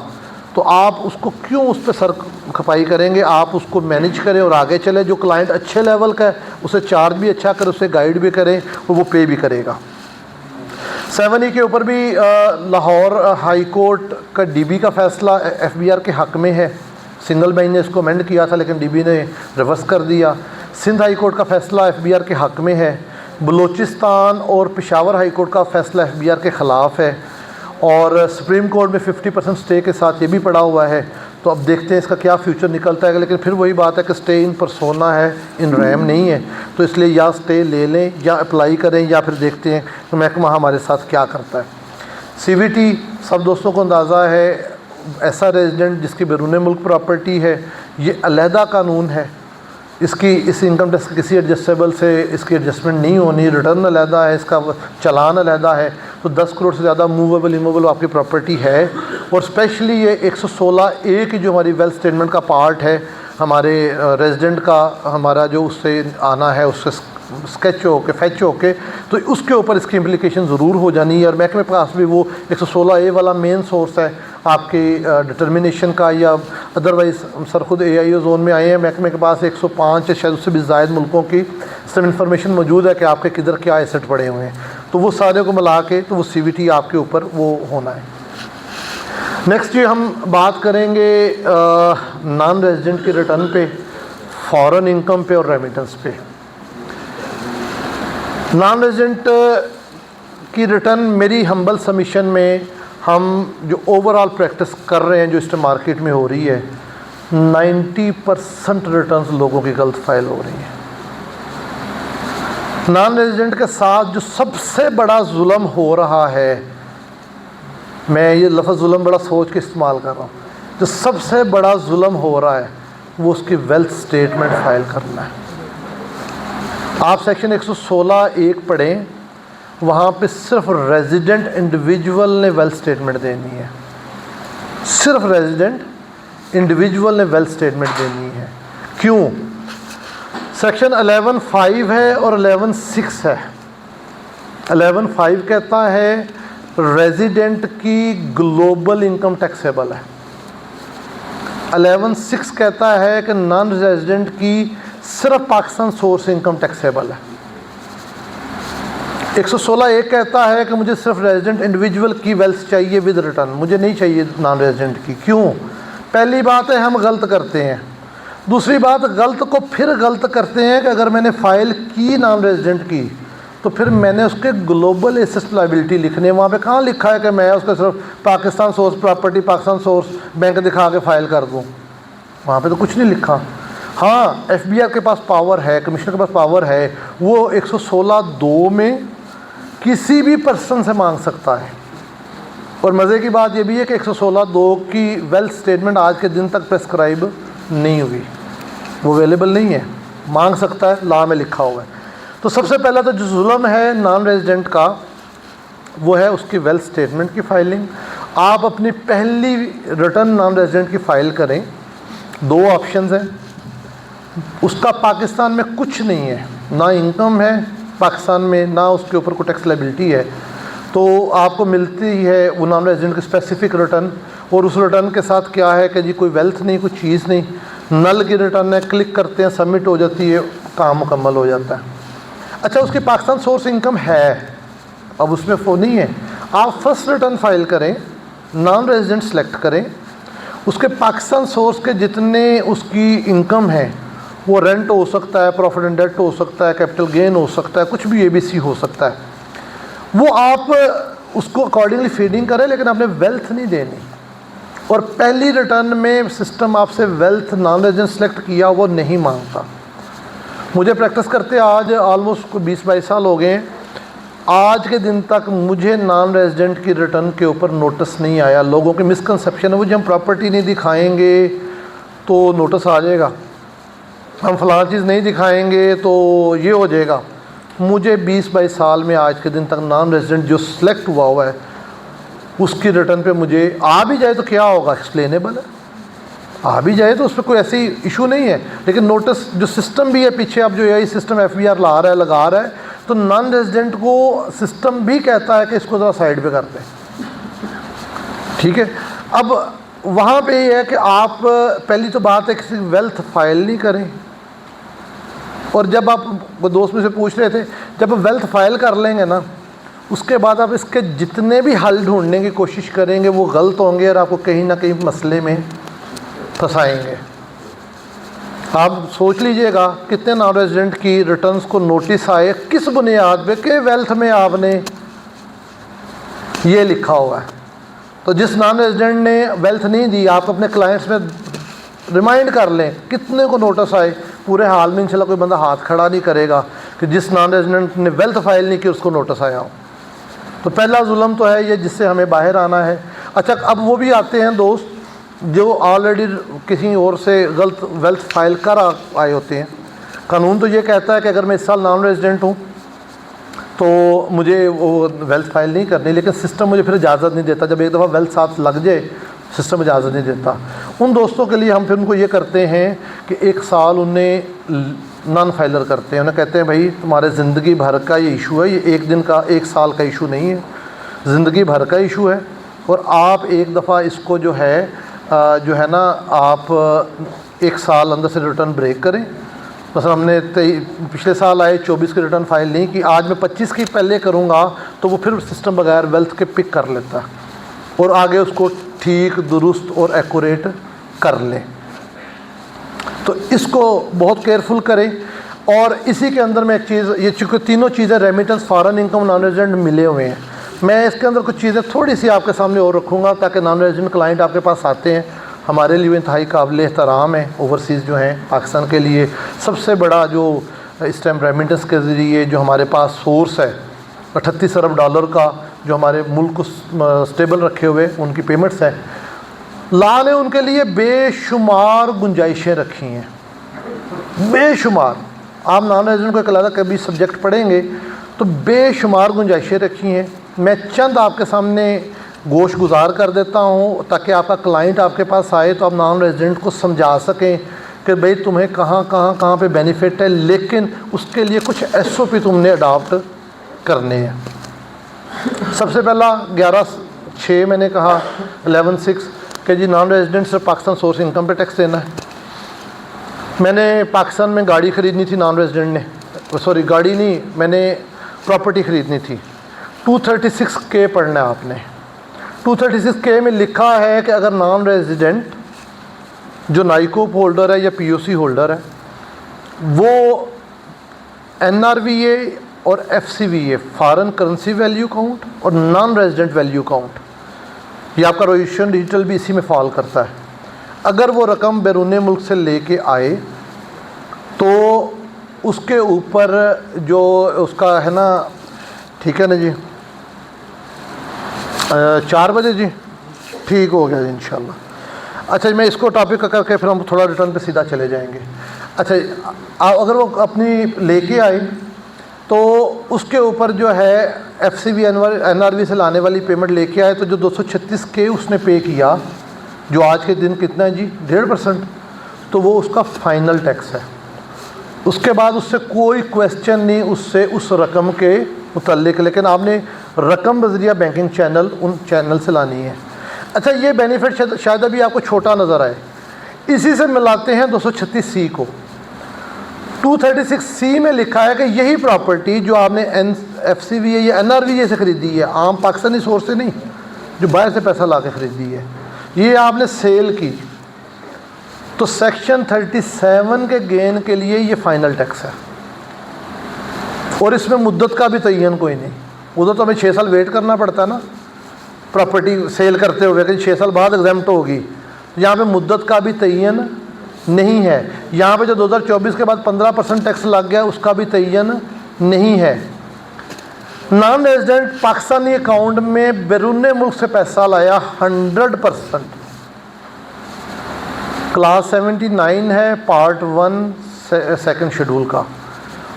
तो आप उसको क्यों उस पर सर खपाई करेंगे, आप उसको मैनेज करें और आगे चले। जो क्लाइंट अच्छे लेवल का है उसे चार्ज भी अच्छा करें, उसे गाइड भी करें और वो पे भी करेगा। 7E के ऊपर भी लाहौर हाई कोर्ट का DB का फ़ैसला FBR के हक़ में है। सिंगल बेंच ने इसको अमेंड किया था लेकिन DB ने रिवर्स कर दिया। सिंध हाई कोर्ट का फ़ैसला FBR के हक़ में है। बलूचिस्तान और पेशावर हाई कोर्ट का फ़ैसला FBR के ख़िलाफ़ है, और सुप्रीम कोर्ट में 50% स्टे के साथ ये भी पड़ा हुआ है। तो अब देखते हैं इसका क्या फ्यूचर निकलता है, लेकिन फिर वही बात है कि स्टे इन परसोना है, इन रैम नहीं है, तो इसलिए या स्टे ले लें या अप्लाई करें, या फिर देखते हैं कि महकमा हमारे साथ क्या करता है। CVT सब दोस्तों को अंदाज़ा है, ऐसा रेजिडेंट जिसकी बैरून मुल्क प्रॉपर्टी है, ये अलहदा कानून है। इसकी इस इनकम टैक्स किसी एडजस्टेबल से इसकी एडजस्टमेंट नहीं होनी, रिटर्न अलहदा है, इसका चालान अलहदा है। तो 10 करोड़ से ज़्यादा मूवेबल इमूवेबल आपकी प्रॉपर्टी है। और स्पेशली ये 116A की जो हमारी वेल्थ स्टेटमेंट का पार्ट है, हमारे रेजिडेंट का हमारा जो उससे आना है, उससे स्केच हो के फैच हो के, तो उसके ऊपर इसकी इम्प्लीकेशन ज़रूर हो जानी है। और महकमे के पास भी वो 116A वाला मेन सोर्स है आपके डिटर्मिनेशन का, या अदरवाइज़ सर खुद AIO जोन में आए हैं, महकमे के पास 105 या शायद उससे भी ज़ायद मुल्कों की सब इन्फॉर्मेशन मौजूद है कि आपके किधर क्या एसेट पड़े हुए हैं। तो वो सारे को मिला के तो वो CVT आपके ऊपर वो होना है। नेक्स्ट ये हम बात करेंगे नॉन रेजिडेंट के रिटर्न पे, फॉरेन इनकम पे और रेमिटेंस पे। नॉन रेजिडेंट की रिटर्न मेरी हम्बल सबमिशन में हम जो ओवरऑल प्रैक्टिस कर रहे हैं, जो इस मार्केट में हो रही है, 90% रिटर्न्स लोगों की गलत फाइल हो रही है। नॉन रेजिडेंट के साथ जो सबसे बड़ा जुल्म हो रहा है, मैं ये लफ्ज़ जुल्म बड़ा सोच के इस्तेमाल कर रहा हूँ, जो सबसे बड़ा जुल्म हो रहा है वो उसकी वेल्थ स्टेटमेंट फाइल करना है। आप सेक्शन 116(1) पढ़ें, वहाँ पे सिर्फ रेजिडेंट इंडिविजुअल ने वेल्थ स्टेटमेंट देनी है, सिर्फ रेजिडेंट इंडिविजुअल ने वेल्थ स्टेटमेंट देनी है। क्यों? सेक्शन 11(5) है और 11(6) है। 11(5) कहता है रेजिडेंट की ग्लोबल इनकम टैक्सेबल है। 11(6) कहता है कि नॉन रेजिडेंट की सिर्फ पाकिस्तान सोर्स इनकम टैक्सेबल है। 116(1) कहता है कि मुझे सिर्फ रेजिडेंट इंडिविजुअल की वेल्थ चाहिए विद रिटर्न, मुझे नहीं चाहिए नॉन रेजिडेंट की। क्यों? पहली बात है हम गलत करते हैं, दूसरी बात गलत को फिर गलत करते हैं कि अगर मैंने फ़ाइल की नॉन रेजिडेंट की तो फिर मैंने उसके ग्लोबल एसेट लायबिलिटी लिखने, वहाँ पे कहाँ लिखा है कि मैं उसका सिर्फ Pakistan source property, Pakistan source bank दिखा के फ़ाइल कर दूँ? वहाँ पे तो कुछ नहीं लिखा। हाँ, FBI के पास पावर है, कमिश्नर के पास पावर है, वो 116(2) में किसी भी पर्सन से मांग सकता है। और मज़े की बात ये भी है कि 116(2) की वेल्थ स्टेटमेंट आज के दिन तक प्रेस्क्राइब नहीं हुई, वो अवेलेबल नहीं है, मांग सकता है, लॉ में लिखा हुआ है। तो सबसे पहला तो जो जुल्म है नॉन रेजिडेंट का वो है उसकी वेल्थ स्टेटमेंट की फाइलिंग। आप अपनी पहली रिटर्न नॉन रेजिडेंट की फ़ाइल करें, 2 ऑप्शंस हैं। उसका पाकिस्तान में कुछ नहीं है, ना इनकम है पाकिस्तान में, ना उसके ऊपर कोई टैक्स लायबिलिटी है, तो आपको मिलती है वो नॉन रेजिडेंट की स्पेसिफिक रिटर्न। और उस रिटर्न के साथ क्या है कि जी कोई वेल्थ नहीं, कोई चीज़ नहीं, नल की रिटर्न है, क्लिक करते हैं, सबमिट हो जाती है, काम मुकम्मल हो जाता है। अच्छा, उसकी पाकिस्तान सोर्स इनकम है, अब उसमें वो नहीं है। आप फर्स्ट रिटर्न फाइल करें, नॉन रेजिडेंट सेलेक्ट करें, उसके पाकिस्तान सोर्स के जितने उसकी इनकम है, वो रेंट हो सकता है, प्रॉफिट एंड डेट हो सकता है, कैपिटल गेन हो सकता है, कुछ भी ABC हो सकता है, वो आप उसको अकॉर्डिंगली फीडिंग करें, लेकिन आपने वेल्थ नहीं देनी। और पहली रिटर्न में सिस्टम आपसे वेल्थ नॉन रेजिडेंट सेलेक्ट किया वो नहीं मांगता। मुझे प्रैक्टिस करते आज ऑलमोस्ट 20-22 साल हो गए हैं, आज के दिन तक मुझे नॉन रेजिडेंट की रिटर्न के ऊपर नोटिस नहीं आया। लोगों की मिसकंसेप्शन है वो, जब हम प्रॉपर्टी नहीं दिखाएंगे तो नोटिस आ जाएगा, हम फलां चीज़ नहीं दिखाएंगे तो ये हो जाएगा। मुझे 20-22 साल में आज के दिन तक नॉन रेजिडेंट जो सिलेक्ट हुआ है उसकी रिटर्न पे मुझे आ भी जाए तो क्या होगा, एक्सप्लेनेबल है, आ भी जाए तो उस पर कोई ऐसी इशू नहीं है। लेकिन नोटिस जो सिस्टम भी है पीछे, अब जो AI सिस्टम FBR ला रहा है, लगा रहा है, तो नॉन रेजिडेंट को सिस्टम भी कहता है कि इसको ज़रा साइड पे करते हैं, ठीक है। अब वहाँ पे ये है कि आप पहली तो बात है किसी वेल्थ फाइल नहीं करें। और जब आप, वो दोस्त में से पूछ रहे थे, जब आप वेल्थ फाइल कर लेंगे ना, उसके बाद आप इसके जितने भी हल ढूंढने की कोशिश करेंगे वो गलत होंगे और आपको कहीं ना कहीं मसले में फंसाएंगे। आप सोच लीजिएगा कितने नॉन रेजिडेंट की रिटर्न्स को नोटिस आए, किस बुनियाद पे कि वेल्थ में आपने ये लिखा हुआ है। तो जिस नॉन रेजिडेंट ने वेल्थ नहीं दी, आप अपने क्लाइंट्स में रिमाइंड कर लें कितने को नोटिस आए। पूरे हाल में इंशाल्लाह कोई बंदा हाथ खड़ा नहीं करेगा कि जिस नॉन रेजिडेंट ने वेल्थ फाइल नहीं की उसको नोटिस आया हो। तो पहला जुल्म तो है ये जिससे हमें बाहर आना है। अच्छा, अब वो भी आते हैं दोस्त जो ऑलरेडी किसी और से गलत वेल्थ फाइल कर आए होते हैं। कानून तो ये कहता है कि अगर मैं इस साल नॉन रेजिडेंट हूँ तो मुझे वो वेल्थ फाइल नहीं करनी, लेकिन सिस्टम मुझे फिर इजाज़त नहीं देता। जब एक दफ़ा वेल्थ साथ लग जाए सिस्टम इजाज़त नहीं देता। उन दोस्तों के लिए हम फिर उनको ये करते हैं कि एक साल उन्हें नॉन फाइलर करते हैं। उन्हें कहते हैं भाई तुम्हारे ज़िंदगी भर का ये इशू है, ये एक दिन का एक साल का इशू नहीं है, ज़िंदगी भर का इशू है। और आप एक दफ़ा इसको जो है ना आप एक साल अंदर से रिटर्न ब्रेक करें। मसलन हमने पिछले साल आए 24 की रिटर्न फाइल नहीं की, आज मैं 25 की पहले करूँगा तो वो फिर सिस्टम बगैर वेल्थ के पिक कर लेता है और आगे उसको ठीक दुरुस्त और एक्यूरेट कर ले। तो इसको बहुत केयरफुल करें। और इसी के अंदर में एक चीज़, ये चूँकि तीनों चीज़ें remittance, foreign income, non resident मिले हुए हैं, मैं इसके अंदर कुछ चीज़ें थोड़ी सी आपके सामने और रखूँगा ताकि नॉन रेजिडेंट क्लाइंट आपके पास आते हैं हमारे लिए इंतहाई काबिल एहतराम है। ओवरसीज़ जो हैं पाकिस्तान के लिए सबसे बड़ा जो इस टाइम रेमिटेंस के ज़रिए जो हमारे पास सोर्स है 38 अरब डॉलर का, जो हमारे मुल्क को स्टेबल रखे हुए उनकी पेमेंट्स हैं। ला ने उनके लिए बेशुमार गुंजाइशें रखी हैं, बेशुमार। आप नॉन रेजिडेंट को एक अलग कभी सब्जेक्ट पढ़ेंगे तो बेशुमार गुंजाइशें रखी हैं। मैं चंद आपके सामने गोश गुजार कर देता हूँ ताकि आपका क्लाइंट आपके पास आए तो आप नॉन रेजिडेंट को समझा सकें कि भाई तुम्हें कहाँ पे बेनिफिट है, लेकिन उसके लिए कुछ SOP तुमने अडॉप्ट करने हैं। सबसे पहला 11(6) मैंने कहा 11(6) कि जी नॉन रेजिडेंट से पाकिस्तान सोर्स इनकम पे टैक्स देना है। मैंने पाकिस्तान में गाड़ी ख़रीदनी थी, नॉन रेजिडेंट ने, सॉरी गाड़ी नहीं, मैंने प्रॉपर्टी ख़रीदनी थी। 236K पढ़ना है आपने। 236K में लिखा है कि अगर नॉन रेजिडेंट जो नाइकोप होल्डर है या POC होल्डर है वो NRVA और FCVA foreign currency value count और नॉन रेजिडेंट वैल्यू काउंट, ये आपका रोशन डिजिटल भी इसी में फॉल करता है। अगर वो रकम बैरून मुल्क से लेके आए तो उसके ऊपर जो उसका है ना, ठीक है ना जी, 4 बजे जी, ठीक हो गया जी इंशाल्लाह। अच्छा, मैं इसको टॉपिक करके फिर हम थोड़ा रिटर्न पे सीधा चले जाएंगे। अच्छा, अगर वो अपनी लेके आए तो उसके ऊपर जो है FCV NRV से लाने वाली पेमेंट लेके आए तो जो 236K उसने पे किया, जो आज के दिन कितना है जी 1.5%, तो वो उसका फाइनल टैक्स है। उसके बाद उससे कोई क्वेश्चन नहीं उससे उस रकम के मुतल्लिक, लेकिन आपने रकम बजरिया बैंकिंग चैनल उन चैनल से लानी है। अच्छा, ये बेनिफिट शायद अभी आपको छोटा नज़र आए, इसी से मिलाते हैं 236C को। 236C में लिखा है कि यही प्रॉपर्टी जो आपने FCVA या NRVA से ख़रीदी है, आम पाकिस्तानी सोर्स से नहीं, जो बाहर से पैसा ला के ख़रीदी है, ये आपने सेल की, तो सेक्शन 37 के गेन के लिए ये फ़ाइनल टैक्स है। और इसमें मुद्दत का भी तयन कोई नहीं, उधर तो हमें 6 साल वेट करना पड़ता है ना प्रॉपर्टी सेल करते हुए कि 6 साल बाद एग्जाम्प्ट होगी। यहाँ पे मुद्दत का भी तयन नहीं है। यहाँ पे जो 2024 के बाद 15% टैक्स लग गया उसका भी तयन नहीं है। नॉन रेजिडेंट पाकिस्तानी अकाउंट में बैरून मुल्क से पैसा लाया 100%, क्लास 79 है पार्ट 1 सेकंड शेड्यूल का,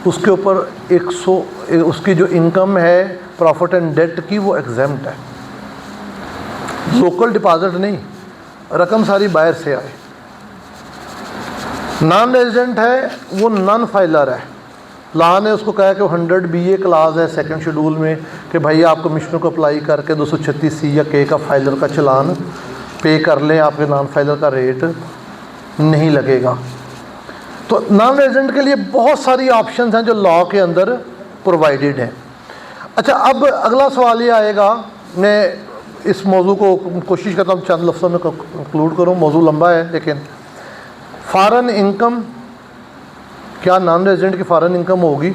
उसके ऊपर 100 उसकी जो इनकम है प्रॉफिट एंड डेट की वो एग्जेम्प्ट है। लोकल डिपॉजिट नहीं, रकम सारी बाहर से आए। नॉन रेजिडेंट है वो नॉन फाइलर है। ला ने उसको कहा कि 100BA क्लास है सेकंड शेड्यूल में कि भाई आप कमिश्नर को अप्लाई करके 236C या K का फाइलर का चलान पे कर लें, आपके नॉन फाइलर का रेट नहीं लगेगा। तो नॉन रेजिडेंट के लिए बहुत सारी ऑप्शंस हैं जो लॉ के अंदर प्रोवाइडेड हैं। अच्छा, अब अगला सवाल ये आएगा, मैं इस मौजू को कोशिश करता हूँ चंद लफ्ज़ों में कंक्लूड करूँ, मौजू लंबा है, लेकिन फ़ॉरेन इनकम, क्या नॉन रेजिडेंट की फ़ॉरेन इनकम होगी?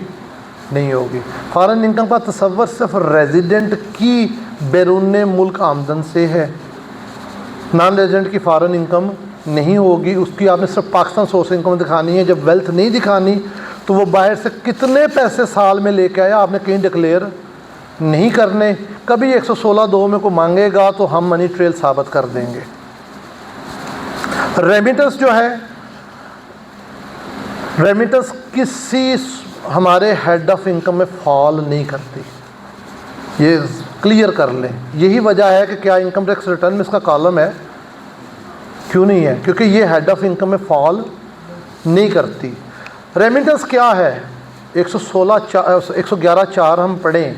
नहीं होगी। फ़ॉरेन इनकम का तसव्वुर सिर्फ रेजिडेंट की बैरून मुल्क आमदन से है। नॉन रेजिडेंट की फ़ॉरेन इनकम नहीं होगी, उसकी आपने सिर्फ पाकिस्तान सोर्स इनकम दिखानी है। जब वेल्थ नहीं दिखानी तो वो बाहर से कितने पैसे साल में लेके आया आपने कहीं डिक्लेयर नहीं करने, कभी 116(2) में को मांगेगा तो हम मनी ट्रेल साबित कर देंगे। रेमिटेंस जो है, रेमिटेंस किसी हमारे हेड ऑफ इनकम में फॉल नहीं करती, ये क्लियर कर लें। यही वजह है कि क्या इनकम टैक्स रिटर्न में इसका कॉलम है, क्यों नहीं है, क्योंकि ये हेड ऑफ इनकम में फॉल नहीं करती। रेमिटेंस क्या है, 111(4) हम पढ़ें,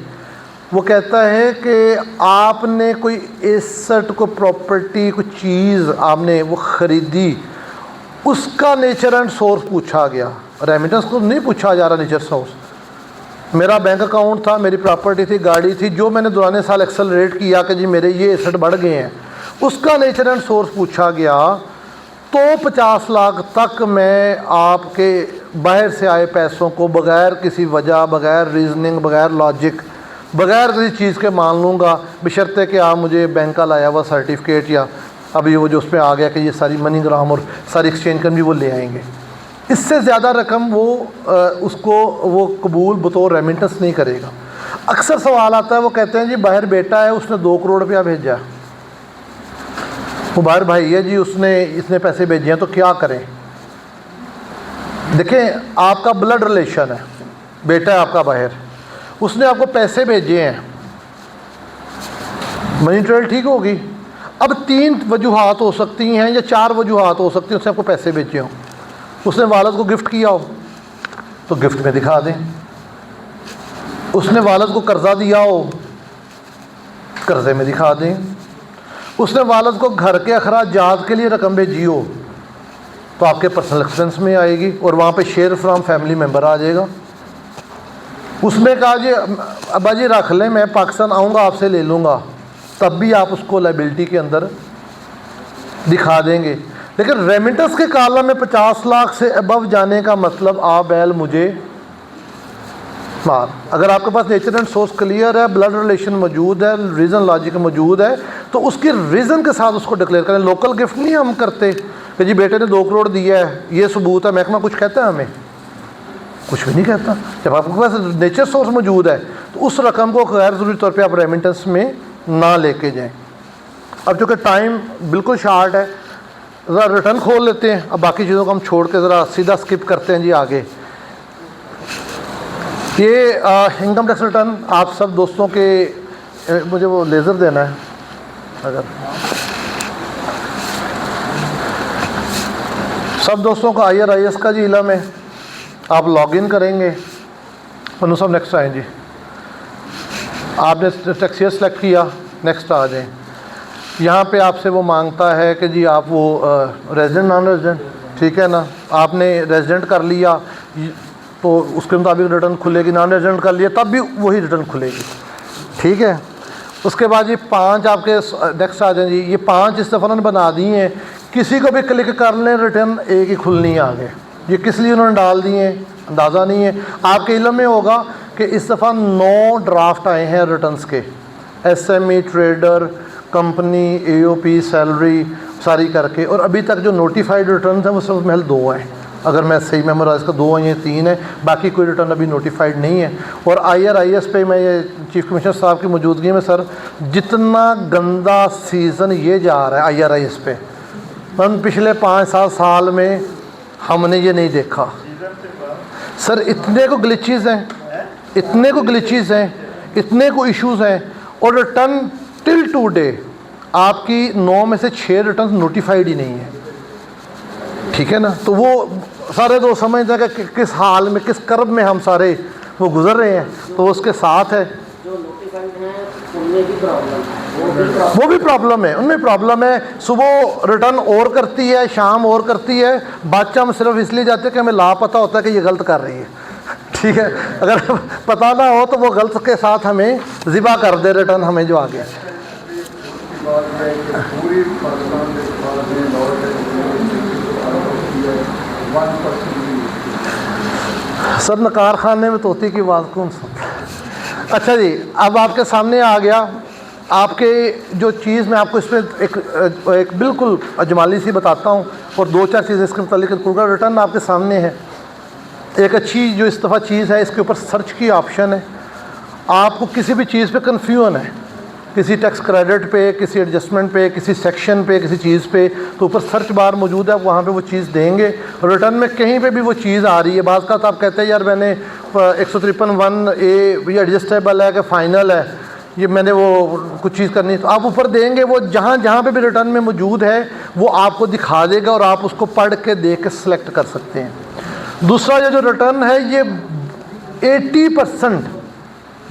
वो कहता है कि आपने कोई एसेट को, प्रॉपर्टी, कोई चीज़ आपने वो ख़रीदी, उसका नेचर एंड सोर्स पूछा गया। रेमिटेंस को नहीं पूछा जा रहा नेचर सोर्स। मेरा बैंक अकाउंट था, मेरी प्रॉपर्टी थी, गाड़ी थी, जो मैंने दौरान साल एक्सेलरेट किया कि जी मेरे ये एसेट बढ़ गए हैं, उसका नेचर एंड सोर्स पूछा गया, तो 50 लाख तक मैं आपके बाहर से आए पैसों को बग़ैर किसी वजह, बग़ैर रीजनिंग, बग़ैर लॉजिक, बग़ैर किसी चीज़ के मान लूँगा, बशर्ते कि आप मुझे बैंक का लाया हुआ सर्टिफिकेट या अभी वो जो उसमें आ गया कि ये सारी मनी ग्राम और सारी एक्सचेंज कर भी वो ले आएंगे। इससे ज़्यादा रकम वो उसको वो कबूल बतौर रेमिटेंस नहीं करेगा। अक्सर सवाल आता है, वो कहते हैं जी बाहर बेटा है, उसने 2 करोड़ रुपया भेजा, वो बाहर भाई है जी, उसने इतने पैसे भेजे हैं, तो क्या करें। देखें, आपका ब्लड रिलेशन है, बेटा है आपका बाहर, उसने आपको पैसे भेजे हैं, मनी ट्रेल ठीक होगी। अब 3 वजूहात हो सकती हैं या 4 वजूहात हो सकती हैं, उसने आपको पैसे भेजे हों। उसने वालिद को गिफ्ट किया हो तो गिफ्ट में दिखा दें, उसने वालिद को कर्जा दिया हो कर्जे में दिखा दें, उसने वालिद को घर के अखराजात के लिए रकम भेजी हो तो आपके पर्सनल एक्सपेंस में आएगी और वहाँ पे शेयर फ्रॉम फैमिली मेम्बर आ जाएगा। उसने कहा जी अब्बा जी रख लें, मैं पाकिस्तान आऊँगा आपसे ले लूँगा, तब भी आप उसको लाइबिलिटी के अंदर दिखा देंगे। लेकिन रेमिटेंस के कॉलम में 50 लाख से अबव जाने का मतलब आप बैल मुझे मार। अगर आपके पास नेचर एंड सोर्स क्लियर है, ब्लड रिलेशन मौजूद है, रीज़न लॉजिक मौजूद है, तो उसकी रीज़न के साथ उसको डिक्लेयर करें। लोकल गिफ्ट नहीं हम करते कि जी बेटे ने 2 करोड़ दिया है, ये सबूत है, महकमा कुछ कहता है, हमें कुछ भी नहीं कहता। जब आपके पास नेचर सोर्स मौजूद है तो उस रकम को गैर ज़रूरी तौर पर आप रेमिटेंस में ना लेके जाएँ। अब चूँकि टाइम बिल्कुल शार्ट है, ज़रा रिटर्न खोल लेते हैं। अब बाकी चीज़ों को हम छोड़ के ज़रा सीधा स्किप करते हैं जी आगे। ये इनकम टैक्स रिटर्न आप सब दोस्तों के, मुझे वो लेज़र देना है, अगर सब दोस्तों का IRIS का जी इल्म है, आप लॉगिन करेंगे। पन्नू साहब नेक्स्ट आएँ जी, आपने टैक्स ईयर सेलेक्ट किया, नेक्स्ट आ जाएँ। यहाँ पे आपसे वो मांगता है कि जी आप वो रेजिडेंट नॉन रेजिडेंट, ठीक है ना, आपने रेजिडेंट कर लिया तो उसके मुताबिक रिटर्न खुलेगी, नॉन रेजिडेंट कर लिया तब भी वही रिटर्न खुलेगी, ठीक है। उसके बाद ये 5 आपके नेक्स्ट आ जाए जी, ये 5 इस दफ़ा उन्होंने बना दी हैं, किसी को भी क्लिक कर लें रिटर्न एक ही खुलनी है आगे। ये किस लिए उन्होंने डाल दिए हैं अंदाज़ा नहीं है। आपके इल्म में होगा कि इस दफ़ा 9 ड्राफ्ट आए हैं रिटर्न्स के, SME, trader, company, AOP, salary सारी करके, और अभी तक जो नोटिफाइड रिटर्न हैं वो सिर्फ महल 2 हैं, अगर मैं सही मेमोराइज का 2 हैं या 3 है, बाकी कोई रिटर्न अभी नोटिफाइड नहीं है। और IRIS पे मैं ये चीफ कमिश्नर साहब की मौजूदगी में, सर जितना गंदा सीज़न ये जा रहा है IRIS पे, हम पिछले 5-7 साल में हमने ये नहीं देखा सर। इतने को ग्लिचेस हैं, इतने को ग्लिचेस हैं, इतने को इश्यूज़ हैं, और रिटर्न टिल टुडे आपकी 9 में से 6 रिटर्न नोटिफाइड ही नहीं है, ठीक है ना। तो वो सारे तो समझते हैं कि किस हाल में, किस कर्ब में हम सारे वो गुजर रहे हैं, तो उसके साथ है जो नोटिफाइड हैं उनमें भी प्रॉब्लम, वो भी प्रॉब्लम है, उनमें प्रॉब्लम है। सुबह रिटर्न और करती है, शाम और करती है, बच्चा हम सिर्फ इसलिए जाते हैं कि हमें लापता होता है कि ये गलत कर रही है, ठीक है। अगर पता ना हो तो वो गलत के साथ हमें ज़िबा कर दे रिटर्न, हमें जो आगे सर नकार खाने में तोती की बात कौन सुनता। अच्छा जी, अब आपके सामने आ गया आपके जो चीज़ मैं आपको इसमें एक बिल्कुल अजमाली सी बताता हूँ, और 2-4 चीज़ें इसके मतलब पूरा रिटर्न आपके सामने है। एक अच्छी जो इस दफ़ा चीज़ है, इसके ऊपर सर्च की ऑप्शन है। आपको किसी भी चीज़ पे कन्फ्यूजन है, किसी टैक्स क्रेडिट पे, किसी एडजस्टमेंट पे, किसी सेक्शन पे, किसी चीज़ पे, तो ऊपर सर्च बार मौजूद है, वहाँ पे वो चीज़ देंगे। रिटर्न में कहीं पे भी वो चीज़ आ रही है, बाज़ का तो आप कहते हैं यार मैंने 153(1)(a) ये एडजस्टेबल है कि फ़ाइनल है, ये मैंने वो कुछ चीज़ करनी है, तो आप ऊपर देंगे, वो जहाँ जहाँ पे भी रिटर्न में मौजूद है वो आपको दिखा देगा और आप उसको पढ़ के देख के सिलेक्ट कर सकते हैं। दूसरा ये जो रिटर्न है ये 80%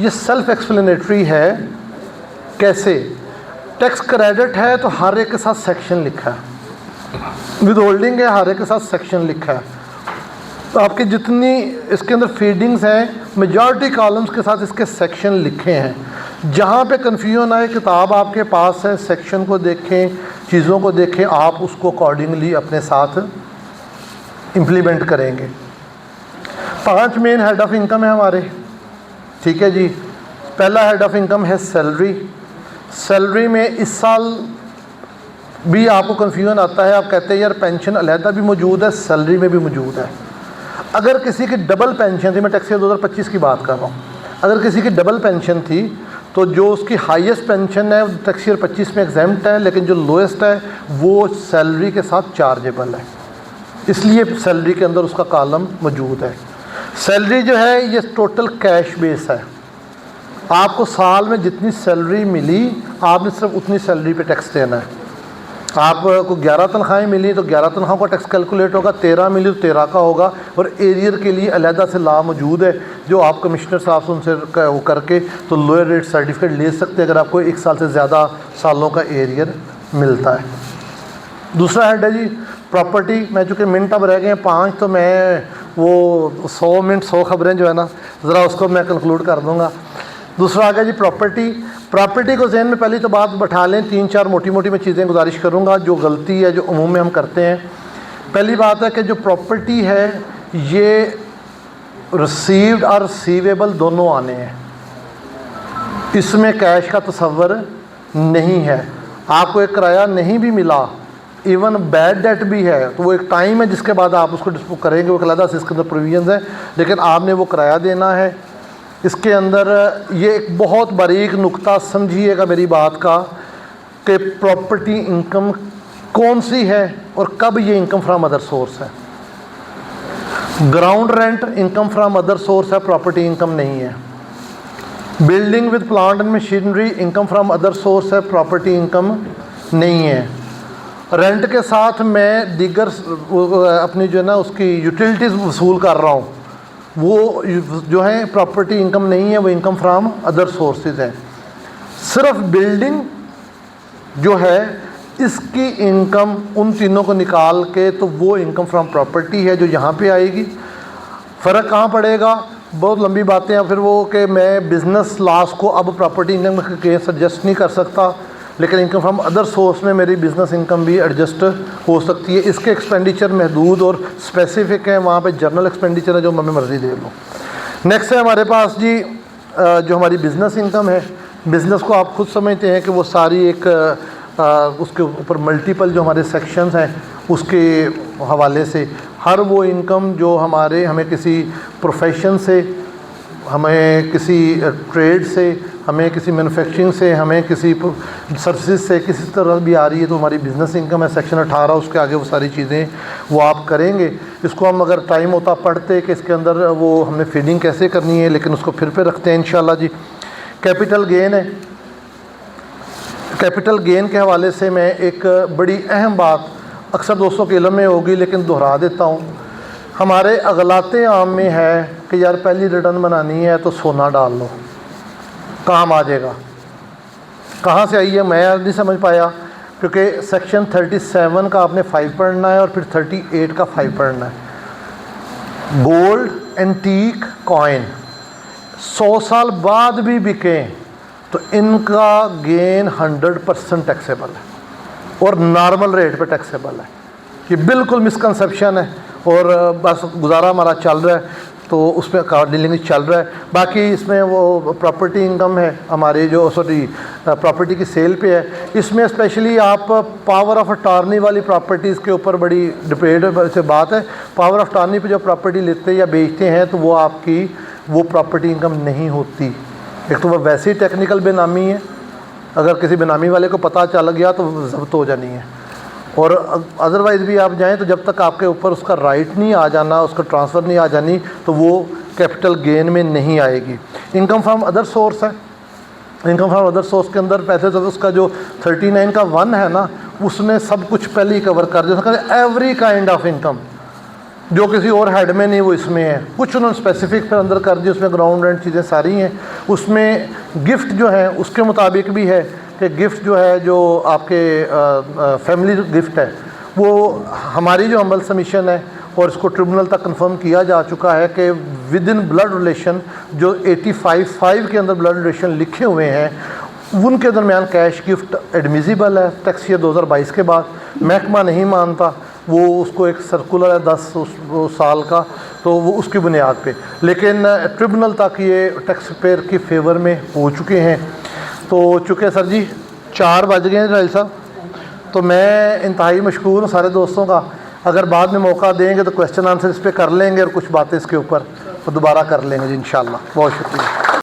ये सेल्फ एक्सप्लेनेटरी है। कैसे? टैक्स क्रेडिट है तो हर एक के साथ सेक्शन लिखा है, विद होल्डिंग है हर एक के साथ सेक्शन लिखा है, तो आपकी जितनी इसके अंदर फीडिंग्स हैं मेजॉरिटी कॉलम्स के साथ इसके सेक्शन लिखे हैं। जहाँ पे कन्फ्यूजन आए किताब आपके पास है, सेक्शन को देखें, चीज़ों को देखें, आप उसको अकॉर्डिंगली अपने साथ इम्प्लीमेंट करेंगे। 5 मेन हेड ऑफ इनकम है हमारे, ठीक है जी। पहला हेड ऑफ इनकम है सैलरी। सैलरी में इस साल भी आपको कन्फ्यूजन आता है, आप कहते हैं यार पेंशन अलहदा भी मौजूद है, सैलरी में भी मौजूद है। अगर किसी की डबल पेंशन थी, मैं टैक्स ईयर 2025 की बात कर रहा हूँ, अगर किसी की डबल पेंशन थी तो जो उसकी हाईएस्ट पेंशन है टैक्स ईयर 25 में एग्जेम्प्ट है, लेकिन जो लोएस्ट है वो सैलरी के साथ चार्जेबल है, इसलिए सैलरी के अंदर उसका कॉलम मौजूद है। सैलरी जो है ये टोटल कैश बेस है, आपको साल में जितनी सैलरी मिली आपने सिर्फ उतनी सैलरी पे टैक्स देना है। आपको 11 तनख्वाहें मिली तो 11 तनख्वाहों का टैक्स कैलकुलेट होगा, 13 मिली तो 13 का होगा, और एरियर के लिए अलहदा से लॉ मौजूद है जो आप कमिश्नर साहब से उनसे वो करके तो लोअर रेट सर्टिफिकेट ले सकते हैं अगर आपको 1 साल से ज़्यादा सालों का एरियर मिलता है। दूसरा हेड है जी प्रॉपर्टी। मैं चूँकि मिनट अब रह गए हैं 5, तो मैं वो 100 मिनट 100 खबरें जो है ना ज़रा उसको मैं कंक्लूड कर दूँगा। दूसरा आ गया जी प्रॉपर्टी। प्रॉपर्टी को जहन में पहली तो बात बैठा लें, 3-4 मोटी मोटी मैं चीज़ें गुजारिश करूँगा जो गलती है जो उमूम में हम करते हैं। पहली बात है कि जो प्रॉपर्टी है ये रिसीव्ड और रिसीवेबल दोनों आने हैं, इसमें कैश का तस्वर नहीं है। आपको एक किराया नहीं भी मिला, इवन बैड डेट भी है, तो वो एक टाइम है जिसके बाद आप उसको डिस्पोज करेंगे, वो अलग से इसके अंदर प्रोविजंस है, लेकिन आपने वो किराया देना है। इसके अंदर ये एक बहुत बारीक नुक्ता समझिएगा मेरी बात का कि प्रॉपर्टी इनकम कौन सी है और कब ये इनकम फ्रॉम अदर सोर्स है। Ground rent income from other source है, प्रॉपर्टी इनकम नहीं है। Building with plant and machinery income from other source है, प्रॉपर्टी इनकम नहीं है। रेंट के साथ मैं दीगर अपनी जो है ना उसकी यूटिलिटीज़ वसूल कर रहा हूँ, वो जो है प्रॉपर्टी इनकम नहीं है, वो इनकम फ्रॉम अदर सोर्सेज है। सिर्फ बिल्डिंग जो है इसकी इनकम उन तीनों को निकाल के तो वो इनकम फ्रॉम प्रॉपर्टी है जो यहाँ पे आएगी। फ़र्क कहाँ पड़ेगा? बहुत लंबी बातें हैं फिर वो कि मैं बिज़नेस लॉस को अब प्रॉपर्टी इनकम के केस एडजस्ट नहीं कर सकता, लेकिन इनकम फ्रॉम अदर सोर्स में मेरी बिज़नेस इनकम भी एडजस्ट हो सकती है। इसके एक्सपेंडिचर महदूद और स्पेसिफिक है, वहाँ पे जनरल एक्सपेंडिचर है जो मैं मर्ज़ी दे लूँ। नेक्स्ट है हमारे पास जी जो हमारी बिज़नेस इनकम है। बिज़नेस को आप खुद समझते हैं कि वो सारी एक उसके ऊपर मल्टीपल जो हमारे सेक्शंस हैं उसके हवाले से हर वो इनकम जो हमें किसी प्रोफेशन से, हमें किसी ट्रेड से, हमें किसी मैन्युफैक्चरिंग से, हमें किसी सर्विसेज से किसी तरह भी आ रही है तो हमारी बिज़नेस इनकम है। सेक्शन 18 उसके आगे वो सारी चीज़ें वो आप करेंगे। इसको हम अगर टाइम होता पढ़ते कि इसके अंदर वो हमने फीडिंग कैसे करनी है, लेकिन उसको फिर पे रखते हैं इंशाल्लाह जी। कैपिटल गेन है। कैपिटल गेन के हवाले से मैं एक बड़ी अहम बात अक्सर दोस्तों के इल्म में होगी लेकिन दोहरा देता हूँ। हमारे अगलाते आम में है कि यार पहली रिटर्न बनानी है तो सोना डाल लो, काम आ जाएगा। कहाँ से आई है मैं नहीं समझ पाया, क्योंकि सेक्शन 37 का आपने 5 पढ़ना है और फिर 38 का 5 पढ़ना है। गोल्ड एंटीक कॉइन 100 साल बाद भी बिकें तो इनका गेन 100% टैक्सेबल है और नॉर्मल रेट पे टैक्सेबल है। ये बिल्कुल मिसकंसेप्शन है और बस गुजारा हमारा चल रहा है तो उसमें कार्ड डीलिंग चल रहा है। बाकी इसमें वो प्रॉपर्टी इनकम है हमारी जो प्रॉपर्टी की सेल पे है। इसमें स्पेशली आप पावर ऑफ अटॉर्नी वाली प्रॉपर्टीज़ के ऊपर बड़ी डिपेंड से बात है। पावर ऑफ अटॉर्नी पे जो प्रॉपर्टी लेते या बेचते हैं तो वो आपकी वो प्रॉपर्टी इनकम नहीं होती। एक तो वह वैसे ही टेक्निकल बेनामी है, अगर किसी बेनामी वाले को पता चल गया तो जब्त हो जानी है। और अदरवाइज़ भी आप जाएं तो जब तक आपके ऊपर उसका राइट नहीं आ जाना, उसका ट्रांसफ़र नहीं आ जानी, तो वो कैपिटल गेन में नहीं आएगी। इनकम फ्रॉम अदर सोर्स है, इनकम फ्रॉम अदर सोर्स के अंदर पैसे तो उसका जो 39 का 1 है ना, उसने सब कुछ पहले ही कवर कर दिया। एवरी काइंड ऑफ इनकम जो किसी और हेड में नहीं वो इसमें है। कुछ उन्होंने स्पेसिफिक पर अंदर कर दिया, उसमें ग्राउंड रेंट चीज़ें सारी हैं। उसमें गिफ्ट जो है उसके मुताबिक भी है कि गिफ्ट जो है जो आपके फैमिली गिफ्ट है वो हमारी जो अमल सबमिशन है और इसको ट्रिब्यूनल तक कंफर्म किया जा चुका है कि विद इन ब्लड रिलेशन जो 85(5) के अंदर ब्लड रिलेशन लिखे हुए हैं उनके दरमियान कैश गिफ्ट एडमिजिबल है। टैक्स ईयर 2022 के बाद महकमा नहीं मानता, वो उसको एक सर्कुलर है 10 साल का, तो वो उसकी बुनियाद पे, लेकिन ट्रिब्यूनल तक ये टैक्स पेयर की फेवर में हो चुके हैं। तो चूँकि सर जी 4 बज गए हैं राइल साहब, तो मैं इंतहाई मशकूर हूँ सारे दोस्तों का। अगर बाद में मौका देंगे तो क्वेश्चन आंसर इस पर कर लेंगे और कुछ बातें इसके ऊपर दोबारा कर लेंगे जी इंशाल्लाह। बहुत शुक्रिया।